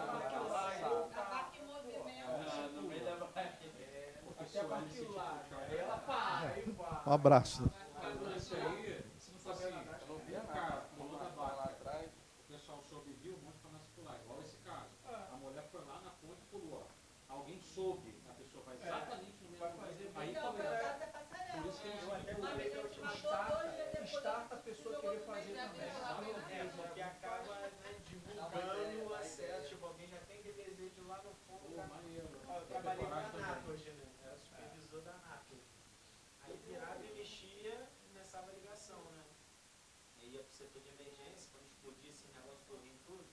barca em movimento. No meio da Até a barca lá, aí ela para, aí vai. Um abraço. Né? Agora isso aí, se não fosse assim, eu não via cara, pulou da barra lá atrás, o pessoal soube viu, um monte de começa a pular. Igual esse caso. A mulher foi lá na ponte e pulou. Alguém soube, a pessoa vai exatamente no mesmo momento. Aí Então, começa. por causa da passarela. Por isso que eles Eu até falei que eu te starta a pessoa querer fazer também. Porque acaba divulgando o acesso, tipo, alguém já tem aquele desejo lá no fundo. Eu trabalhei na ANAP hoje, né? Era supervisor da ANAP. Aí virava e mexia e começava a ligação, né? Aí ia pro setor de emergência, quando explodia esse negócio todo em tudo,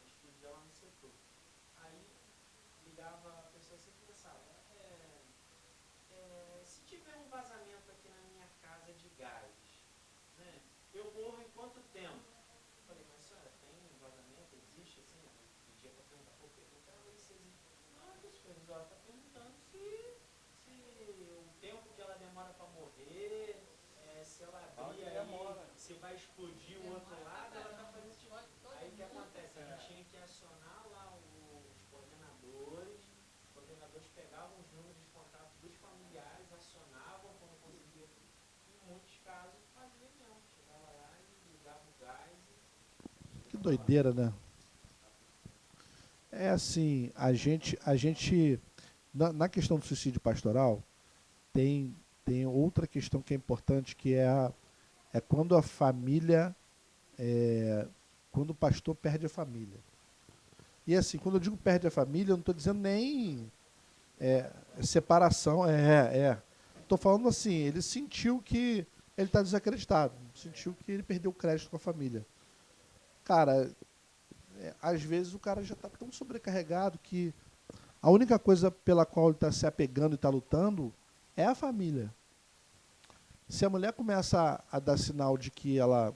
explodia lá no setor. Aí ligava a pessoa e sempre pensava, se tiver um vazamento aqui na minha casa de gás, né? Eu morro em quanto tempo? Eu falei, mas senhora, tem um vazamento? Existe assim? Eu pedia para perguntar, pô, perguntar se existe. Não, o supervisor está perguntando se o tempo que ela demora para morrer, se ela abrir aí, se vai explodir o outro lado, ela está fazendo esse tipo. Aí o que acontece? A gente tinha que acionar lá os coordenadores pegavam os números de contato dos familiares, acionavam quando conseguia. Em muitos casos fazia mesmo, chegava lá e ligava o gás. Que doideira, né? É assim, a gente na questão do suicídio pastoral, tem outra questão que é importante, que é quando a família, quando o pastor perde a família. E assim, quando eu digo perde a família, eu não estou dizendo nem separação, Estou falando assim, ele sentiu que ele está desacreditado, sentiu que ele perdeu o crédito com a família. Cara, às vezes o cara já está tão sobrecarregado que A única coisa pela qual ele está se apegando e está lutando é a família. Se a mulher começa a dar sinal de que ela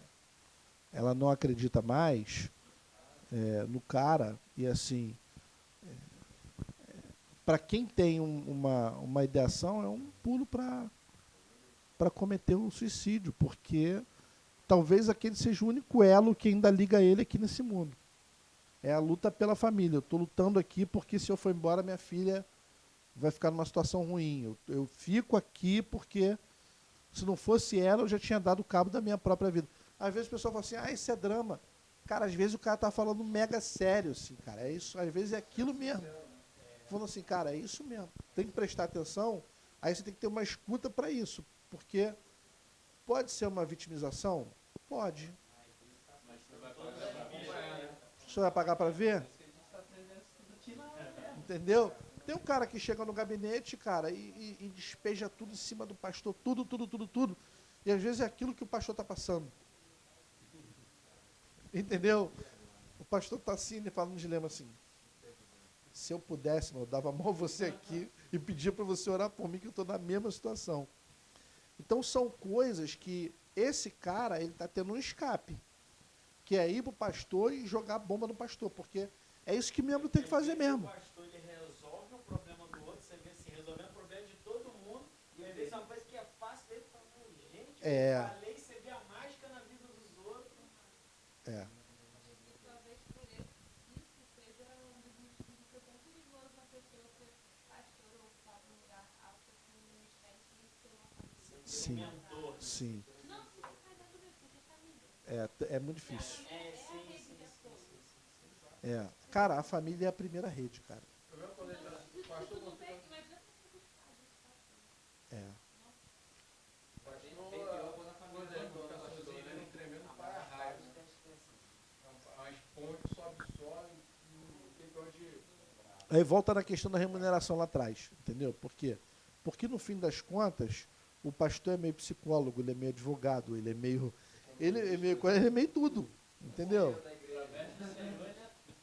não acredita mais no cara, e assim, para quem tem uma ideação, é um pulo para cometer o suicídio, porque talvez aquele seja o único elo que ainda liga ele aqui nesse mundo. É a luta pela família. Eu estou lutando aqui porque se eu for embora, minha filha vai ficar numa situação ruim. Eu fico aqui porque se não fosse ela, eu já tinha dado cabo da minha própria vida. Às vezes o pessoal fala assim, isso é drama. Cara, às vezes o cara está falando mega sério, assim, cara. É isso, às vezes é aquilo mesmo. Falando assim, cara, é isso mesmo. Tem que prestar atenção, aí você tem que ter uma escuta para isso. Porque pode ser uma vitimização? Pode. O senhor vai pagar para ver? Entendeu? Tem um cara que chega no gabinete, cara, e despeja tudo em cima do pastor, tudo. E às vezes é aquilo que o pastor está passando. Entendeu? O pastor está assim, ele fala no dilema assim, se eu pudesse, eu dava a mão a você aqui e pedia para você orar por mim, que eu estou na mesma situação. Então são coisas que esse cara, ele está tendo um escape, que é ir para o pastor e jogar bomba no pastor, porque é isso que membro tem que fazer mesmo. O pastor, ele resolve o problema do outro, você vê assim, resolvendo o problema de todo mundo, e às vezes é uma coisa que é fácil dele falar, gente, eu falei, você vê a mágica na vida dos outros. É. E talvez por isso seja um dos motivos que é tão perigoso uma pessoa ser pastor ou ocupar um lugar alto assim no ministério sem ser uma família. Sim. Mentor. Sim. Não, se você faz tudo isso, porque é família. É muito difícil. É a rede de apoio. Cara, a família é a primeira rede, cara. Se tudo bem, imagina se os pais dos pastores. É. Por exemplo, fica sozinho, ele é um tremendo para-raio. As pontes sobe, não tem pra onde ir. Aí volta na questão da remuneração lá atrás, entendeu? Por quê? Porque no fim das contas, o pastor é meio psicólogo, ele é meio advogado, ele é meio tudo, entendeu?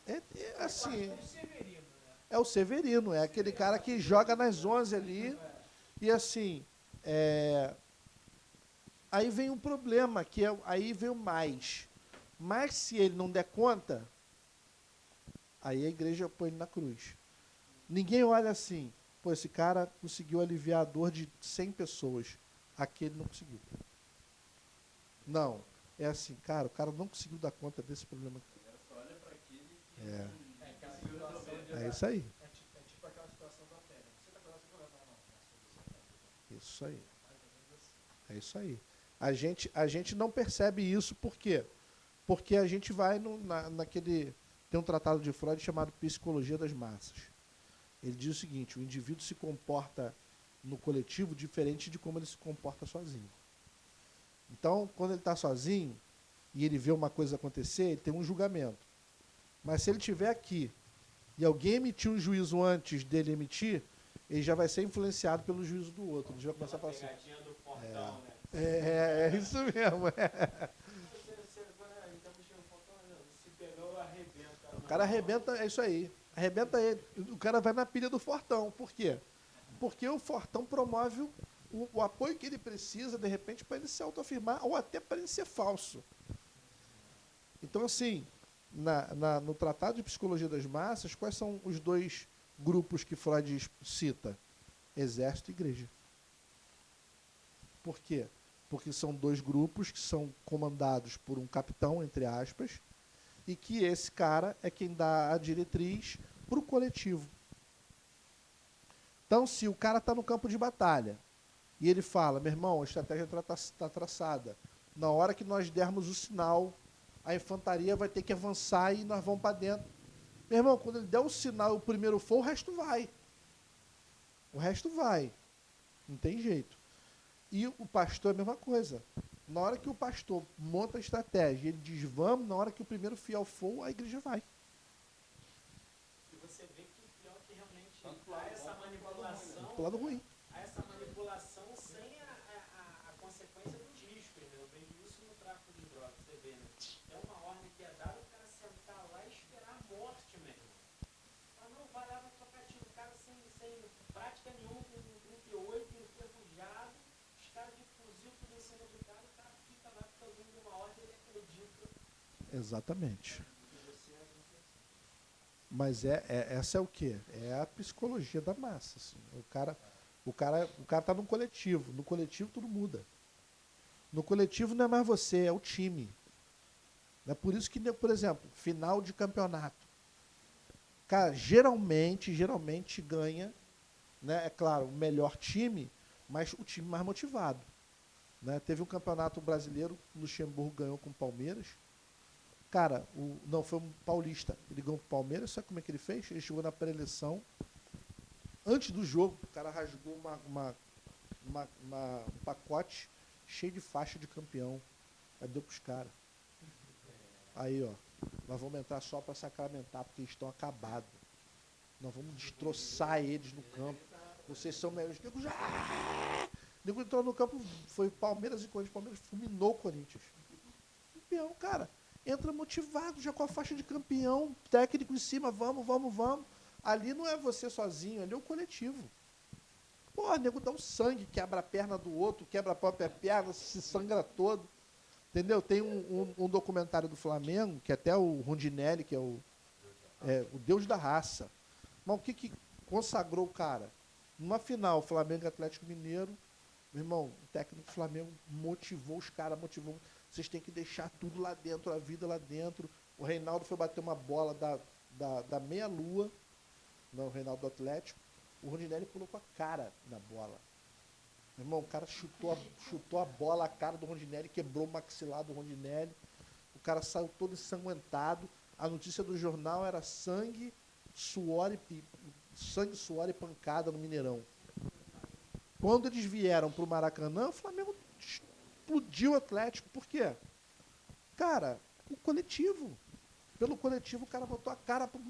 É assim, é o Severino, é aquele cara que joga nas 11 ali, e assim, aí vem um problema, aí vem o mais. Mas se ele não der conta, aí a igreja põe ele na cruz. Ninguém olha assim, pô, esse cara conseguiu aliviar a dor de 100 pessoas, aquele não conseguiu. Não, é assim, cara, o cara não conseguiu dar conta desse problema. É isso aí. É tipo aquela situação da fé. Você está falando não. Isso aí. É isso aí. A gente não percebe isso, por quê? Porque a gente vai naquele... Tem um tratado de Freud chamado Psicologia das Massas. Ele diz o seguinte, o indivíduo se comporta no coletivo diferente de como ele se comporta sozinho. Então, quando ele está sozinho e ele vê uma coisa acontecer, ele tem um julgamento. Mas se ele estiver aqui e alguém emitir um juízo antes dele emitir, ele já vai ser influenciado pelo juízo do outro. Ele já vai começar a falar assim, Pegadinha do portão, né? é isso mesmo. Se pegou, arrebenta. O cara arrebenta, é isso aí. Arrebenta ele. O cara vai na pilha do fortão. Por quê? Porque o fortão promove o apoio que ele precisa, de repente, para ele se autoafirmar, ou até para ele ser falso. Então, assim, no Tratado de Psicologia das Massas, quais são os dois grupos que Freud cita? Exército e igreja. Por quê? Porque são dois grupos que são comandados por um capitão, entre aspas, e que esse cara é quem dá a diretriz para o coletivo. Então, se o cara está no campo de batalha e ele fala, meu irmão, a estratégia está traçada, na hora que nós dermos o sinal, a infantaria vai ter que avançar e nós vamos para dentro. Meu irmão, quando ele der o sinal, o primeiro for, o resto vai. O resto vai. Não tem jeito. E o pastor é a mesma coisa. Na hora que o pastor monta a estratégia, ele diz vamos, na hora que o primeiro fiel for, a igreja vai. E você vê que o pior é que realmente há essa manipulação, Pro lado ruim. há essa manipulação sem a consequência dos riscos. Eu vejo isso no tráfico de drogas, você vê, né? É uma ordem que é dada, o cara sentar lá e esperar a morte mesmo. Mas não vai lá, vai tocar tiro, o Exatamente. Mas essa é o quê? É a psicologia da massa. Assim. O cara tá num coletivo. No coletivo tudo muda. No coletivo não é mais você, é o time. É por isso que, por exemplo, final de campeonato. Cara, geralmente ganha, né? É claro, o melhor time, mas o time mais motivado. Né? Teve um campeonato brasileiro, o Luxemburgo ganhou com o Palmeiras. Cara, não, foi um paulista. Ele ganhou com o Palmeiras, sabe como é que ele fez? Ele chegou na pré-eleição. Antes do jogo, o cara rasgou um pacote cheio de faixa de campeão. Aí deu pros caras. Aí, ó, nós vamos entrar só para sacramentar, porque eles estão acabados. Nós vamos destroçar eles no campo. Vocês são melhores. O nego entrou no campo, foi Palmeiras e Corinthians. Palmeiras fulminou o Corinthians. Campeão, cara. Entra motivado, já com a faixa de campeão, técnico em cima, vamos. Ali não é você sozinho, ali é o coletivo. Pô, o nego dá um sangue, quebra a perna do outro, quebra a própria perna, se sangra todo. Entendeu? Tem um documentário do Flamengo, que até o Rondinelli, que é o Deus da raça. Mas o que consagrou o cara? Numa final, Flamengo e Atlético Mineiro, meu irmão, o técnico do Flamengo motivou os caras, vocês têm que deixar tudo lá dentro, a vida lá dentro. O Reinaldo foi bater uma bola da meia-lua, não, o Reinaldo do Atlético. O Rondinelli pulou com a cara na bola. Meu irmão, o cara chutou a bola, a cara do Rondinelli, quebrou o maxilar do Rondinelli. O cara saiu todo ensanguentado. A notícia do jornal era sangue, suor e pancada no Mineirão. Quando eles vieram para o Maracanã, o Flamengo explodiu o Atlético. Por quê? Cara, o coletivo. Pelo coletivo, o cara botou a cara pro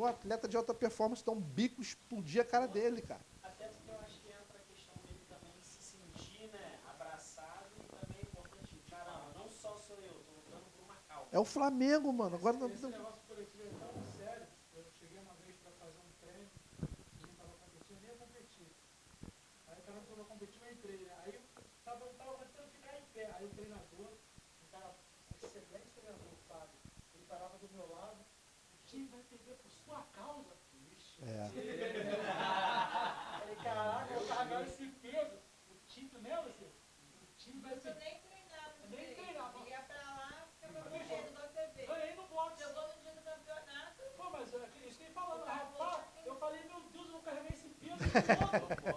atleta de alta performance dar um bico, explodir a cara dele, cara. Até porque eu acho que entra a questão dele também se sentir, né, abraçado, e também é importante, caramba, não só sou eu, tô lutando por uma causa. É o Flamengo, mano. Agora não. Esse negócio coletivo é tão sério. Eu cheguei uma vez para fazer um treino, e estava competindo, nem ia competir. Aí o cara não estava competindo, eu entrei. Aí eu estava tentando ficar em pé. Aí o treinador, um cara, excelente treinador, Fábio, ele parava do meu lado, o time vai perder por sua causa. Ixi. Falei, caraca, eu carregava esse peso. O time, lembra assim? O time vai Eu perder. nem treinava. Nem treinava. Ia pra lá, ficava correndo da TV. Ganhei no boxe. Jogou no dia do campeonato. Pô, mas é isso que ele falando, rapaz, eu falei, meu Deus, eu não carreguei esse peso todo.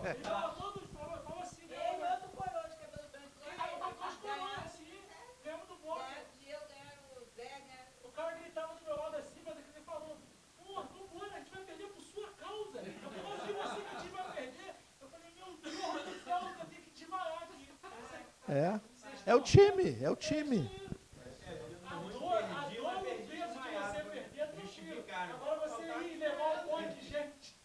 Ele tava todo, falou assim, E aí, outro coroa de cabelo branco lá. Aí matou os coroas assim, mesmo do boxe. Ganharam o Zé, ganharam O cara gritava do meu lado assim, mas aquele falou, pô, vambora, a gente vai perder por sua causa. Eu falei, se você que o time vai perder, eu falei, meu Deus do céu, eu tenho que desmaiar aqui. É o time, é o time. A dor no peso de você perder, tranquilo. Agora você ir levar um monte de gente.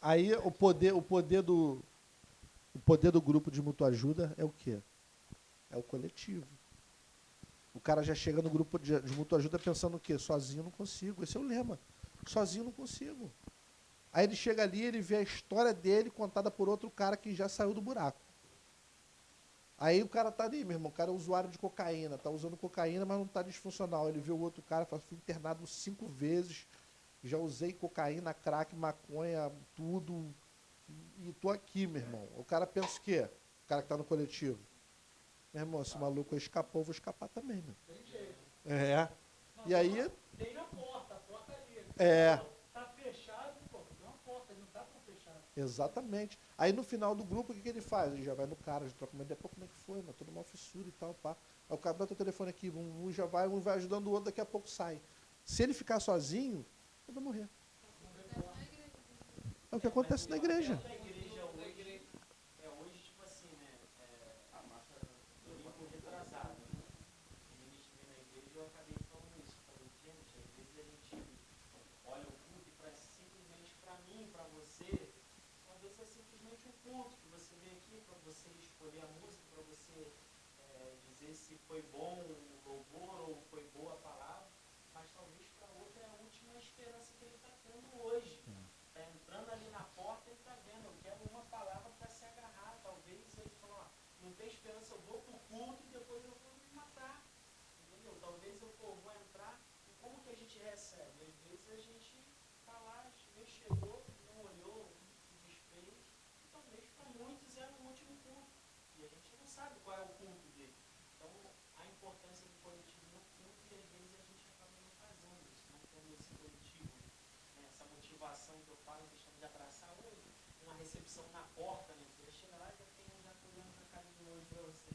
Aí o poder do grupo de mutua ajuda é o quê? É o coletivo. O cara já chega no grupo de mutua ajuda pensando o quê? Sozinho não consigo. Esse é o lema. Sozinho não consigo. Aí ele chega ali, ele vê a história dele contada por outro cara que já saiu do buraco. Aí o cara tá ali, meu irmão, o cara é usuário de cocaína, tá usando cocaína, mas não tá disfuncional. Ele vê o outro cara, fala, fui internado 5 vezes, já usei cocaína, crack, maconha, tudo, e tô aqui, meu irmão. O cara pensa o quê? O cara que tá no coletivo. Meu irmão, esse maluco escapou, eu vou escapar também, meu. Tem jeito. E aí... Tem a porta ali. Tá fechado, pô, tem uma porta, não dá pra fechar. Exatamente. Aí no final do grupo, o que ele faz? Ele já vai no cara, já troca uma ideia, pô, como é que foi, mano? Toda uma fissura e tal, pá. Aí o cara bota o telefone aqui, um já vai, um vai ajudando o outro, daqui a pouco sai. Se ele ficar sozinho, ele vai morrer. É o que acontece na igreja. Na igreja hoje, tipo assim, né, domingo retrasado, ministrei na igreja, eu acabei falando isso. Falei, gente, às vezes a gente olha o culto e simplesmente pra mim, pra você, às vezes é simplesmente um culto que você vem aqui pra você escolher a música, pra você dizer se foi bom o louvor ou foi boa a palavra, mas talvez para outro é a última esperança que ele está tendo hoje. Está entrando ali na porta e está vendo, eu quero uma palavra para se agarrar. Talvez ele fale, ó, não tem esperança, eu vou pro culto e depois eu vou me matar. Entendeu? Talvez sabe qual é o ponto dele. Então, a importância do coletivo no ponto, e às vezes a gente acaba não fazendo isso, não tendo esse coletivo, né? Essa motivação que eu falo, em questão de abraçar uma recepção na porta, né? Você chega lá e já tem um já olhando na cara de novo pra você.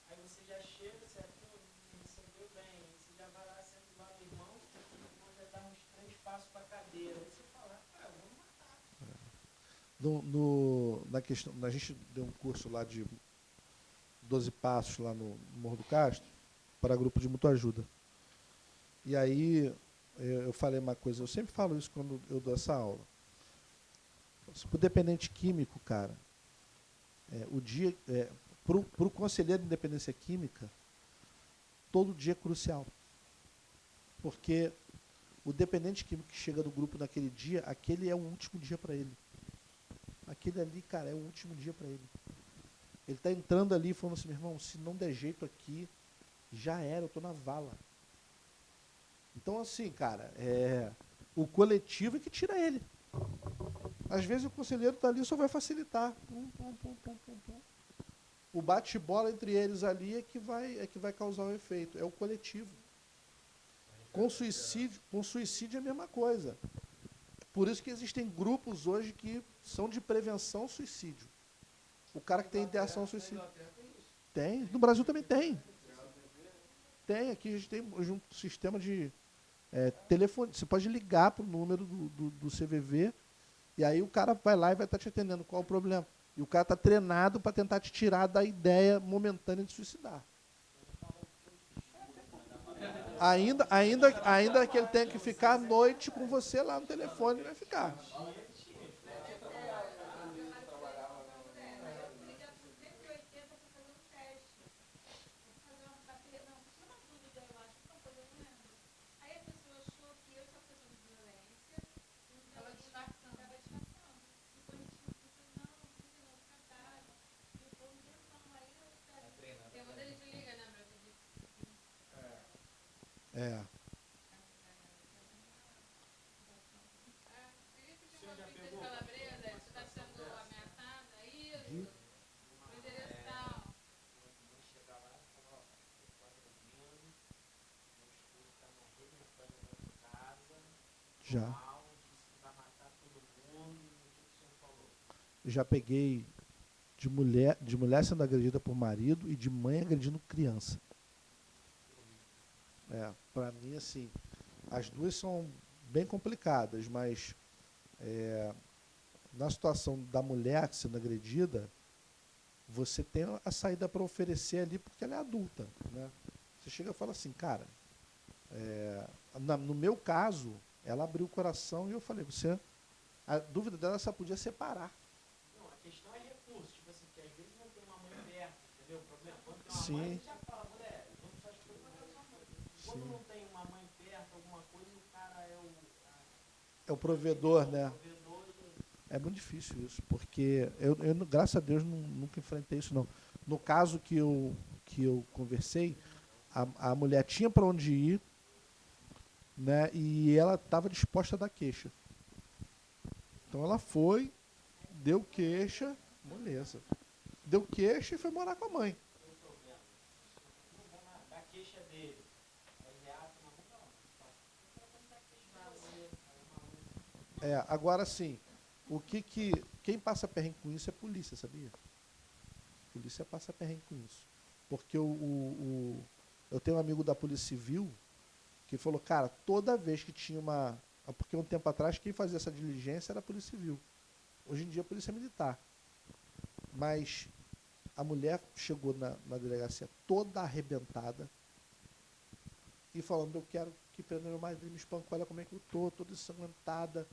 Aí você já chega, você me recebeu bem, você já vai lá, senta do lado do irmão, o irmão já dá uns 3 passos pra cadeira. Aí você fala, ah, eu vou me matar. Na questão, a gente deu um curso lá de 12 passos lá no Morro do Castro para grupo de mutua ajuda. E aí eu falei uma coisa, eu sempre falo isso quando eu dou essa aula. Para o dependente químico, cara, para o conselheiro de dependência química, todo dia é crucial. Porque o dependente químico que chega do grupo naquele dia, aquele é o último dia para ele. Aquele ali, cara, é o último dia para ele. Ele está entrando ali falando assim, meu irmão, se não der jeito aqui, já era, eu estou na vala. Então, assim, cara, o coletivo é que tira ele. Às vezes o conselheiro está ali e só vai facilitar. O bate-bola entre eles ali é que vai causar o efeito. É o coletivo. Com suicídio é a mesma coisa. Por isso que existem grupos hoje que são de prevenção ao suicídio. O cara que tem ideação ao suicídio. Tem. No Brasil também tem. Tem. Aqui a gente tem um sistema de telefone. Você pode ligar para o número do CVV e aí o cara vai lá e vai estar te atendendo. Qual o problema? E o cara está treinado para tentar te tirar da ideia momentânea de suicidar. Ainda que ele tenha que ficar à noite com você lá no telefone, ele vai ficar. Já peguei de mulher sendo agredida por marido e de mãe agredindo criança. Para mim, assim, as duas são bem complicadas, mas na situação da mulher sendo agredida, você tem a saída para oferecer ali porque ela é adulta, né? Você chega e fala assim, cara, no meu caso, ela abriu o coração e eu falei, a dúvida dela só podia separar. Não, a questão é recurso, tipo assim, porque às vezes não tem uma mãe perto, entendeu? O problema, quando tem uma mãe, você já fala, mulher, vamos fazer as coisas com a sua mãe. Quando não tem uma mãe perto, alguma coisa, o cara é o provedor, né? É muito difícil isso, porque eu graças a Deus, nunca enfrentei isso, não. No caso que eu conversei, a mulher tinha para onde ir, né, e ela estava disposta a dar queixa. Então ela foi, deu queixa, beleza. Deu queixa e foi morar com a mãe. Da queixa dele. Agora sim, quem passa perrengue com isso é a polícia, sabia? A polícia passa perrengue com isso. Porque eu tenho um amigo da Polícia Civil que falou, cara, toda vez que tinha uma... Porque um tempo atrás quem fazia essa diligência era a Polícia Civil. Hoje em dia a Polícia Militar. Mas a mulher chegou na delegacia toda arrebentada e falando, eu quero que prenda meu marido, me espancou, olha como é que eu tô, toda ensanguentada.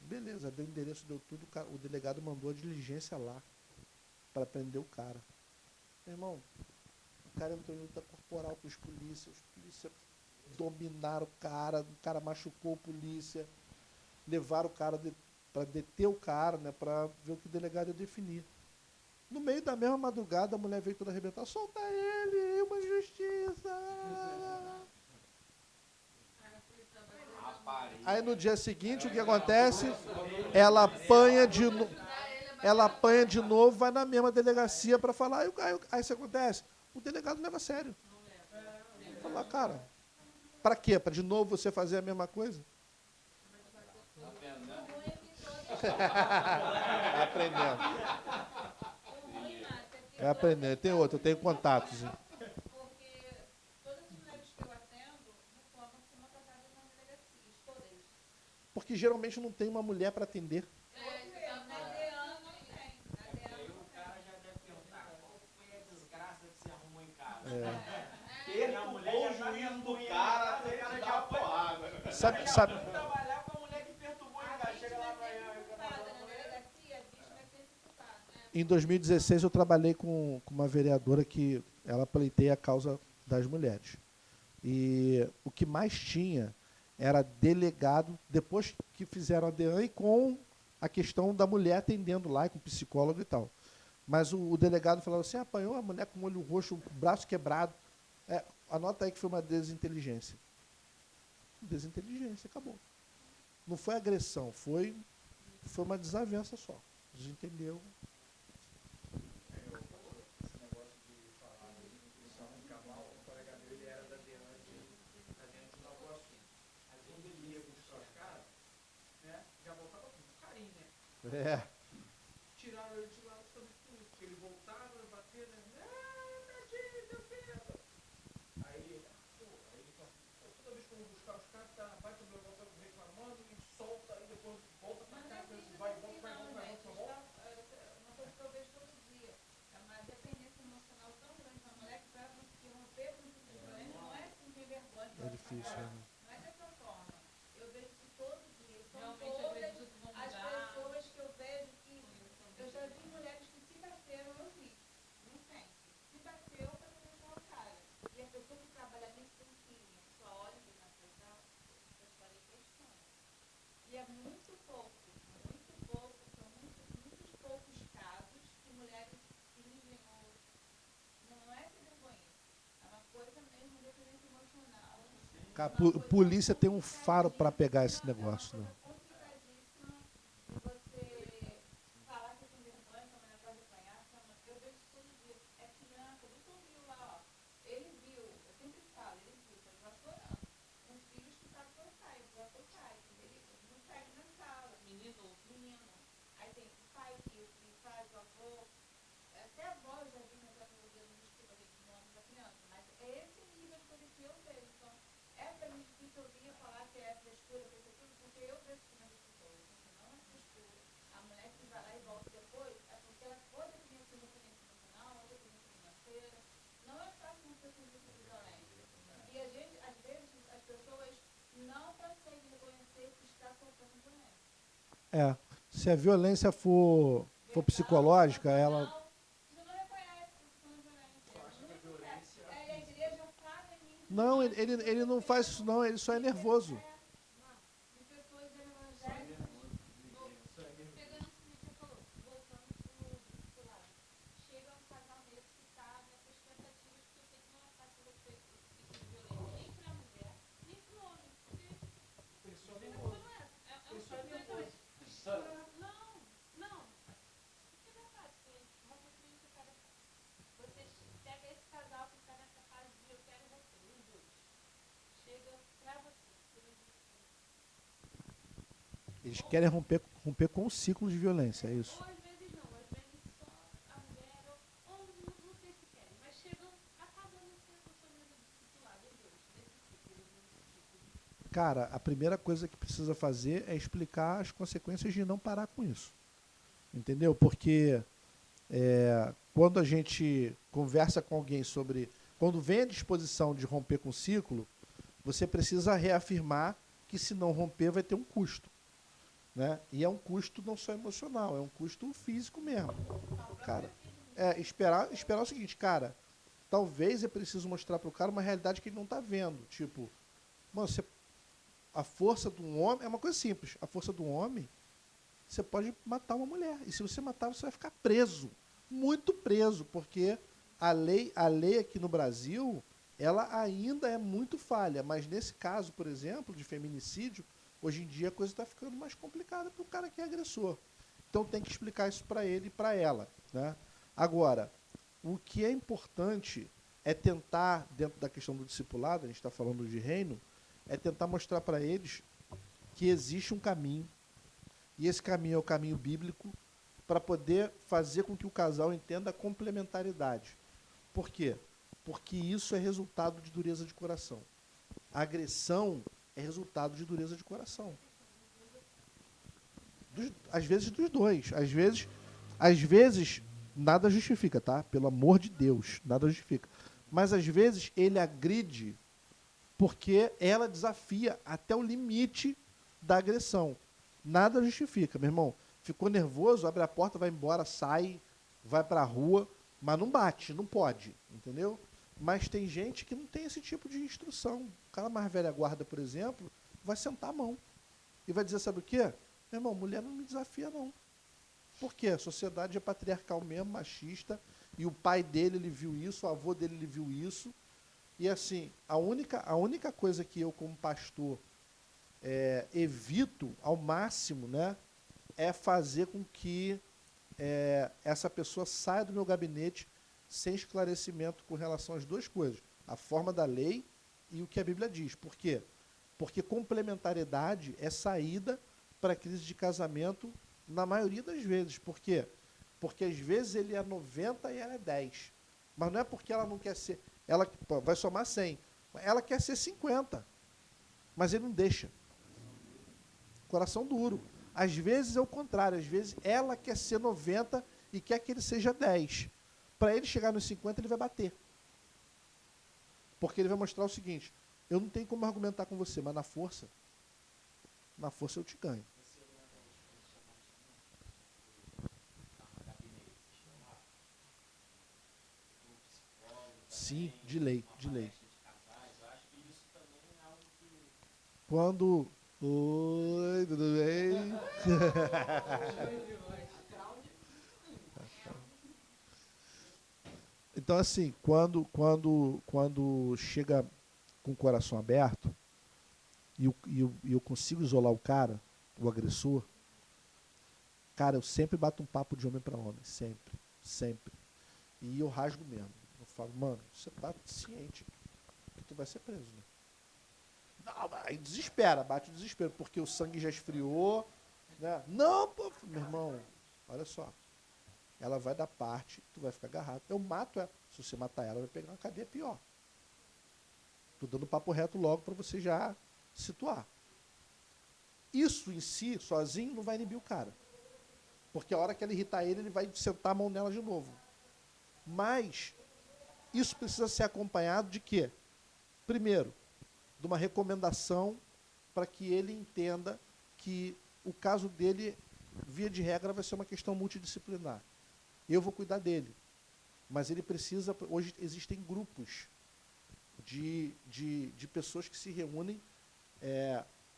Beleza, deu endereço, deu tudo, o delegado mandou a diligência lá para prender o cara. Meu irmão, o cara entrou em luta corporal com os polícias dominaram o cara machucou o polícia, levaram o cara para deter o cara, né, para ver o que o delegado ia definir. No meio da mesma madrugada, a mulher veio toda arrebentada, solta ele, uma injustiça. Aí no dia seguinte, o que acontece? Ela apanha de novo. ela apanha de novo, vai na mesma delegacia para falar, aí isso acontece. O delegado leva a sério. Fala, cara, para quê? Para de novo você fazer a mesma coisa? Tá vendo, né? O ruim é que todas. É aprendendo. O ruim, Márcia, é que É aprendendo. Tem outro, eu tenho contatos. porque todas as mulheres que eu atendo reclamam que são maltratadas na delegacia, todas. Porque geralmente não tem uma mulher para atender. Na DEAN não tem. Na Aí DEAN o não tem. cara já deve perguntar qual foi a desgraça que você arrumou em casa. Perturbou o juízo do cara até ele dar a porrada. Sabe, Trabalhar com a mulher que perturbou em A casa. vítima Chega lá é amanhã sempre e culpada na delegacia, a vítima é sempre culpada. em 2016 eu trabalhei com uma vereadora que ela pleiteia a causa das mulheres. E o que mais tinha era delegado, depois que fizeram a DEAN e com a questão da mulher atendendo lá, com psicólogo e tal. Mas o delegado falava assim, apanhou a mulher com o olho roxo, o braço quebrado. Anota aí que foi uma desinteligência. Desinteligência, acabou. Não foi agressão, foi uma desavença só. Desentendeu. Esse negócio de falar de só arrancar mal, o colega meu, ele era da DEAN de Nova Iguaçu. Aí quando ele ia buscar os caras, né, já voltava com carinho, né? É. Tiraram ele de lá do serviço político, porque ele voltava, bater, né? Ah, tadinho, meu filho. Aí, pô, toda vez que eu vou buscar os caras, tá, bate o meu volta reclamando e solta, aí depois volta pra Mas cá, não existe vai, assim volta, vai, não, volta, vai, gente. volta, volta. Uma coisa que eu vejo todo dia. É uma dependência emocional tão grande da mulher que para conseguir romper com esse problema não é assim sem vergonha. É difícil, né? Não é dessa forma. Eu vejo isso todo dia. São Realmente todas acredito que vão as mudar. pessoas que eu vejo que... Eu já vi mulheres que se bateram, eu vi. Não sempre. Se bateu para levantar o cara. E a pessoa que trabalha dentro tem filha. Só olha ali na pessoa, a história e questiona. E é muito pouco, são muitos poucos casos que mulheres fingem ou... Não é ser vergonha. É uma coisa mesmo, dependência emocional. Cara, polícia tem um faro para pegar esse negócio, né? É complicadíssima de você falar que tem vergonha, que a mulher pode apanhar. Eu vejo isso todo dia. É criança, o Vitor viu lá, ó. Ele viu, eu sempre falo, ele viu, foi lá chorando. Com filhos que estavam pelo pai, o pai. Ele não pega na sala. Menino. Aí tem o pai que faz, o avô. Até a avó eu já vi entrar no dedo no escuro ali no nome da criança. Mas é esse nível de coisa que eu vejo. Então, é pra mim difícil ouvir falar que é frescura, porque eu vejo isso nas pessoas. Porque não é frescura. A mulher que vai lá e volta depois é porque ela ou dependência emocional, ou dependência financeira. Não é fácil uma pessoa de violência. E a gente, às vezes, as pessoas não conseguem reconhecer que está sofrendo violência. Se a violência for psicológica, ela... Você não reconhece que está sofrendo violência. Aí a igreja fala em mim. Não, ele não faz isso não, ele só é nervoso. De pessoas evangélicas. Pegando isso que você falou, voltando pro lado. Chega um casal desse que está nessas tentativas, que eu sei que não é fácil você tipo de violência, nem para a mulher, nem para o homem. Porque Pessoa a nervosa. pessoa não é. Pessoa nervosa. Não. Porque não é fácil. Uma coisa que o cara faz. Você pega esse casal que está nessa fase de eu quero romper, os dois. Chega pra você. Eles querem romper com o ciclo de violência, é isso. Ou às vezes não, às vezes só a mulher, ou não sei se querem, mas chegam, acabam não sendo discipulados os dois, nesse ciclo. Cara, a primeira coisa que precisa fazer é explicar as consequências de não parar com isso. Entendeu? Porque quando a gente conversa com alguém sobre... Quando vem a disposição de romper com o ciclo, você precisa reafirmar que se não romper vai ter um custo. Né? E é um custo não só emocional, é um custo físico mesmo. Cara, esperar o seguinte, cara, talvez é preciso mostrar para o cara uma realidade que ele não está vendo. Tipo, mano, a força de um homem é uma coisa simples. A força do homem, você pode matar uma mulher. E se você matar, você vai ficar preso. Muito preso, porque a lei aqui no Brasil, ela ainda é muito falha. Mas nesse caso, por exemplo, de feminicídio, hoje em dia a coisa está ficando mais complicada para o cara que é agressor. Então, Então tem que explicar isso para ele e para ela, né? Agora, o que é importante é tentar, dentro da questão do discipulado, a gente está falando de reino, é tentar mostrar para eles que existe um caminho, e esse caminho é o caminho bíblico, para poder fazer com que o casal entenda a complementaridade. Por quê? Porque isso é resultado de dureza de coração. A agressão é resultado de dureza de coração. Às vezes dos dois. Às vezes nada justifica, tá? Pelo amor de Deus, nada justifica. Mas às vezes ele agride porque ela desafia até o limite da agressão. Nada justifica, meu irmão. Ficou nervoso, abre a porta, vai embora, sai, vai para a rua, mas não bate, não pode, entendeu? Mas tem gente que não tem esse tipo de instrução. O cara mais velha guarda, por exemplo, vai sentar a mão e vai dizer, sabe o quê? Meu irmão, mulher não me desafia, não. Por quê? A sociedade é patriarcal mesmo, machista, e o pai dele, ele viu isso, o avô dele, ele viu isso. E assim, a única coisa que eu, como pastor, evito ao máximo, né, é fazer com que essa pessoa saia do meu gabinete sem esclarecimento com relação às duas coisas, a forma da lei e o que a Bíblia diz. Por quê? Porque complementariedade é saída para a crise de casamento na maioria das vezes. Por quê? Porque às vezes ele é 90 e ela é 10. Mas não é porque ela não quer ser... Ela vai somar 100. Ela quer ser 50. Mas ele não deixa. Coração duro. Às vezes é o contrário. Às vezes ela quer ser 90 e quer que ele seja 10. Para ele chegar nos 50, ele vai bater. Porque ele vai mostrar o seguinte, eu não tenho como argumentar com você, mas na força eu te ganho. Sim, de lei. Quando... Oi, tudo bem? Então, assim, quando chega com o coração aberto e eu consigo isolar o cara, o agressor, cara, eu sempre bato um papo de homem para homem, sempre. E eu rasgo mesmo. Eu falo, mano, você tá ciente que tu vai ser preso, né? Não, aí desespera, bate o desespero, porque o sangue já esfriou, né? Não, pô, meu irmão, olha só. Ela vai dar parte, tu vai ficar agarrado. Eu mato ela. Se você matar ela, vai pegar uma cadeia pior. Tô dando papo reto logo para você já situar. Isso em si, sozinho, não vai inibir o cara. Porque a hora que ela irritar ele vai sentar a mão nela de novo. Mas isso precisa ser acompanhado de quê? Primeiro, de uma recomendação para que ele entenda que o caso dele, via de regra, vai ser uma questão multidisciplinar. Eu vou cuidar dele. Mas ele precisa... Hoje existem grupos de pessoas que se reúnem.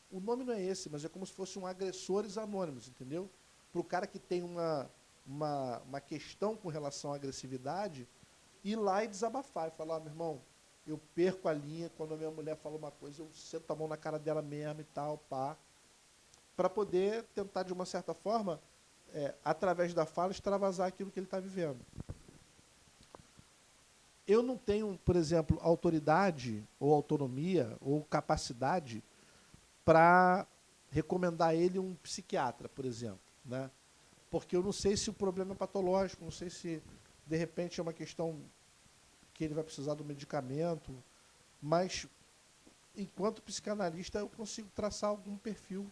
O nome não é esse, mas é como se fossem agressores anônimos, entendeu? Para o cara que tem uma questão com relação à agressividade, ir lá e desabafar. E falar, meu irmão, eu perco a linha quando a minha mulher fala uma coisa, eu sento a mão na cara dela mesmo e tal, pá. Para poder tentar, de uma certa forma... através da fala, extravasar aquilo que ele está vivendo. Eu não tenho, por exemplo, autoridade, ou autonomia, ou capacidade para recomendar ele um psiquiatra, por exemplo, né? Porque eu não sei se o problema é patológico, não sei se, de repente, é uma questão que ele vai precisar do medicamento, mas, enquanto psicanalista, eu consigo traçar algum perfil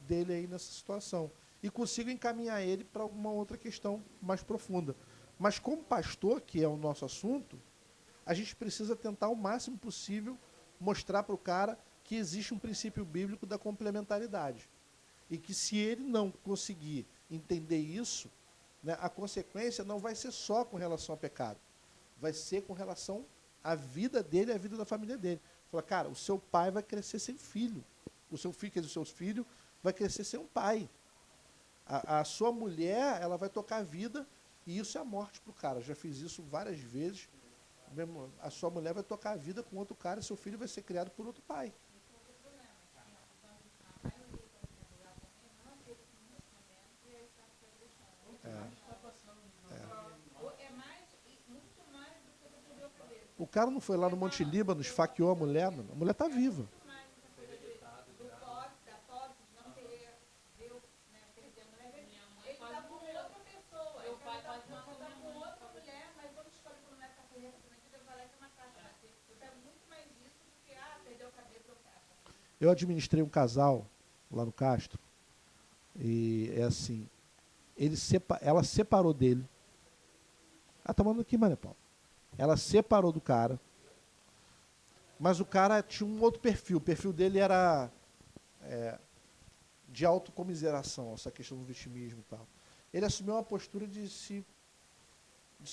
dele aí nessa situação. E consigo encaminhar ele para alguma outra questão mais profunda. Mas como pastor, que é o nosso assunto, a gente precisa tentar o máximo possível mostrar para o cara que existe um princípio bíblico da complementaridade. E que se ele não conseguir entender isso, né, a consequência não vai ser só com relação ao pecado. Vai ser com relação à vida dele e à vida da família dele. Fala, cara, o seu pai vai crescer sem filho. O seu filho, quer dizer, os seus filhos, vai crescer sem um pai. A sua mulher, ela vai tocar a vida, e isso é a morte para o cara. Eu já fiz isso várias vezes. A sua mulher vai tocar a vida com outro cara, e seu filho vai ser criado por outro pai. O cara não foi lá no Monte Líbano, esfaqueou a mulher, mano. A mulher tá viva. Muito mais essa coisa do posse, da posse, de não ter, viu, né, perder a mulher. Ele tá com outra pessoa. Ele tá com outra mulher, mas vamos escolher quando não é pra correr na vida, vai lá e tem uma caixa. É muito mais isso do que, perdeu a cabeça ou caixa. Eu administrei um casal lá no Castro. E é assim, ela separou dele. Ah, tá mandando aqui, Mané Paulo. Ela separou do cara, mas o cara tinha um outro perfil. O perfil dele era de autocomiseração, essa questão do vitimismo e tal. Ele assumiu uma postura de se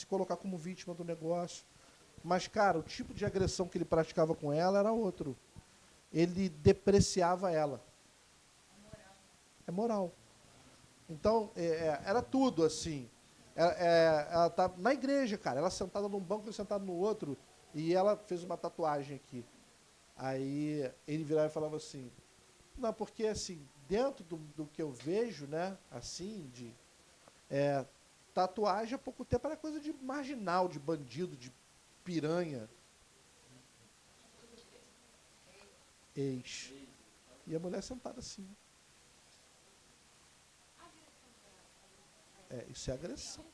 colocar como vítima do negócio. Mas, cara, o tipo de agressão que ele praticava com ela era outro. Ele depreciava ela. É moral. Então, era tudo assim. Ela tá na igreja, cara. Ela sentada num banco, ele sentado no outro. E ela fez uma tatuagem aqui. Aí ele virava e falava assim, não, porque assim, dentro do que eu vejo, né, assim, tatuagem há pouco tempo era coisa de marginal, de bandido, de piranha. Ex. E a mulher sentada assim. Isso é agressão.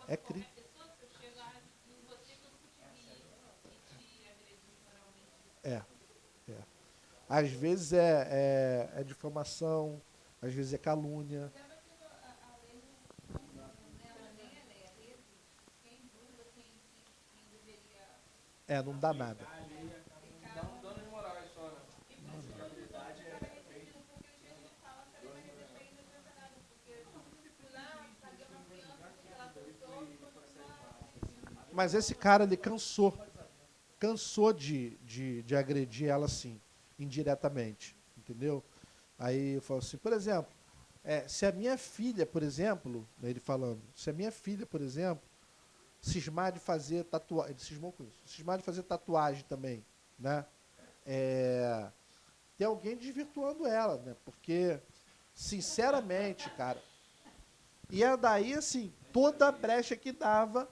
É crime. Às vezes é difamação, às vezes é calúnia. A lei não nem é lei. Quem julga, quem deveria. Não dá nada. Dá um dano de moral aí só, né? Mas esse cara, ele cansou de agredir ela assim, indiretamente, entendeu? Aí eu falo assim, por exemplo, se a minha filha, por exemplo, né, ele falando, se a minha filha, por exemplo, cismar de fazer tatuagem, ele cismou com isso, cismar de fazer tatuagem também, né? Tem alguém desvirtuando ela, né? Porque, sinceramente, cara, e é daí, assim, toda a brecha que dava,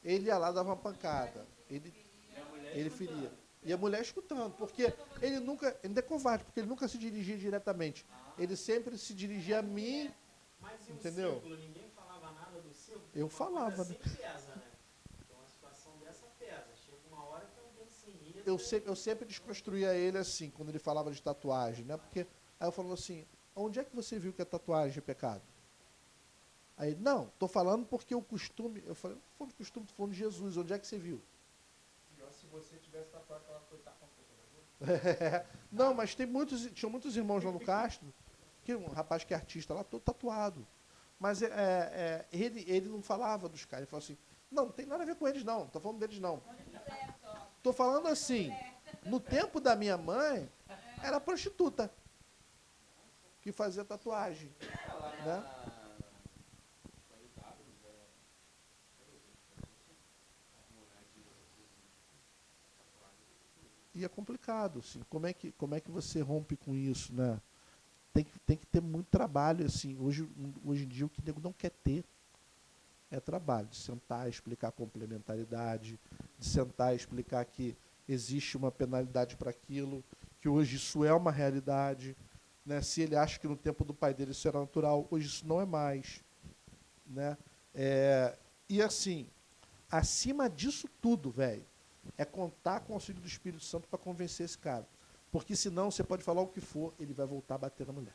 ele ia lá, dava uma pancada. Ele feria. E a mulher escutando, porque ele é covarde, porque ele nunca se dirigia diretamente. Ele sempre se dirigia a mim, Mas e entendeu? o círculo? Ninguém falava nada do círculo? Eu Uma falava, coisa né? assim pesa, né? Então uma situação dessa pesa. Chega uma hora que alguém se irrita. Eu sempre desconstruía ele assim, quando ele falava de tatuagem, né? Porque aí eu falava assim, onde é que você viu que a tatuagem é pecado? Aí, não, tô falando porque o costume, eu falei, não tô falando de costume, tô falando de Jesus, onde é que você viu? Pior se você tivesse tatuado aquela coisa da conta. Não, mas tinha muitos irmãos lá no Castro, que um rapaz que é artista lá, todo tatuado. Mas ele não falava dos caras, ele falou assim, não tem nada a ver com eles não, tô falando deles não. Tô falando assim, no tempo da minha mãe, era prostituta que fazia tatuagem, né? E é complicado, assim, como é que você rompe com isso, né? Tem que ter muito trabalho, assim, hoje em dia o que o nego não quer ter é trabalho, de sentar e explicar a complementaridade, de sentar e explicar que existe uma penalidade para aquilo, que hoje isso é uma realidade, né? Se ele acha que no tempo do pai dele isso era natural, hoje isso não é mais, né? E assim, acima disso tudo, velho, é contar com o auxílio do Espírito Santo para convencer esse cara. Porque senão você pode falar o que for, ele vai voltar a bater na mulher.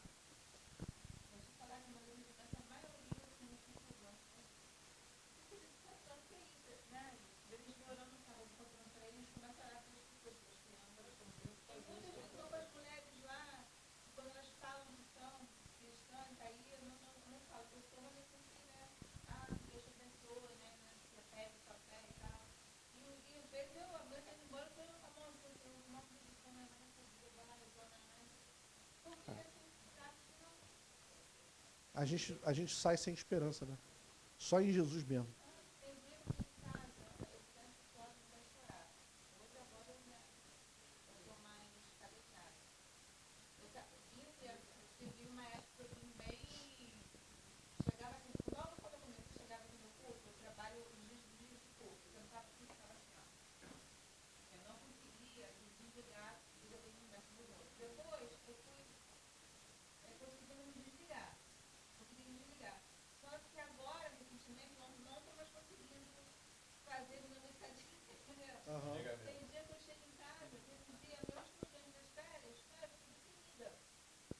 A gente sai sem esperança, né? Só em Jesus mesmo. Aham. Tem dia que eu chego em casa, teve um dia, meu último dia das férias, cara, eu fiquei deprimida.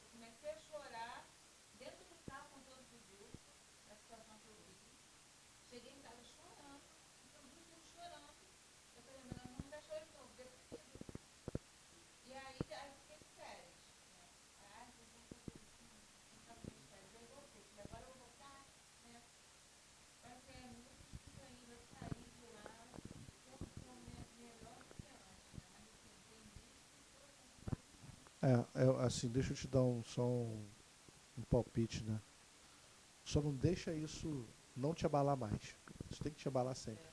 Eu comecei a chorar dentro do carro com todo o grupo, da situação que eu vivi. Cheguei em casa chorando, então 2 dias chorando. Eu falei, mas não vai chorar de novo, deprimida. E aí fiquei de férias, né? Ah, eu vou fazer isso, não tava de férias. Aí voltei, falei, agora eu vou voltar, né? Mas assim, é muito difícil ainda sair de lá com melhor do que antes, né? Mas assim, tem dias que Assim, deixa eu te dar só um palpite, né? Só não deixa isso não te abalar mais. Isso tem que te abalar sempre.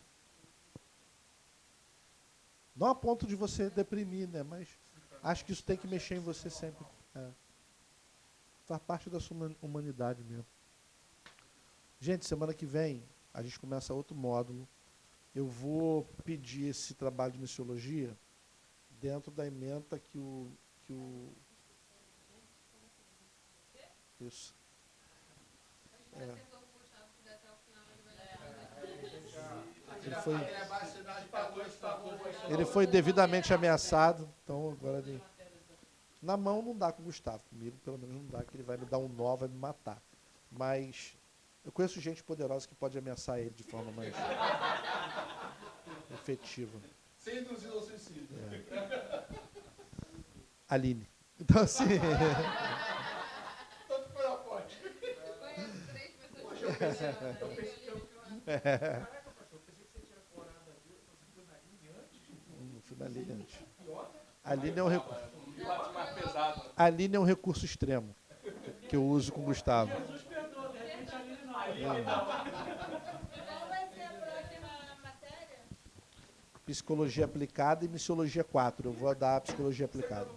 Não a ponto de você deprimir, né? Mas acho que isso tem que mexer em você sempre. É. Faz parte da sua humanidade mesmo. Gente, semana que vem a gente começa outro módulo. Eu vou pedir esse trabalho de missiologia dentro da ementa que o isso. vai ser bom o Gustavo quiser até o final, ele vai Ele foi, É vacidade pagou, pagou. ele foi devidamente ameaçado, então agora ele... Na mão não dá com o Gustavo, comigo pelo menos não dá, que ele vai me dar um nó, vai me matar. Mas eu conheço gente poderosa que pode ameaçar ele de forma mais efetiva. Sem induzir ao suicídio. Aline. Então assim... Tanto foi a ponte. Conheço 3 pessoas Poxa, que eu pensei, fizeram, eu né? pensei, caraca, pastor, eu pensei que você tinha corado a Deus, você foi na Aline antes? Não fui na Aline antes. Pior, né? Aline é um, Mais pesado. Aline é um recurso extremo que eu uso com o Gustavo. Jesus perdoa, de repente a Aline não. Qual vai ser a próxima matéria? Psicologia aplicada e missiologia 4. Eu vou dar a psicologia aplicada.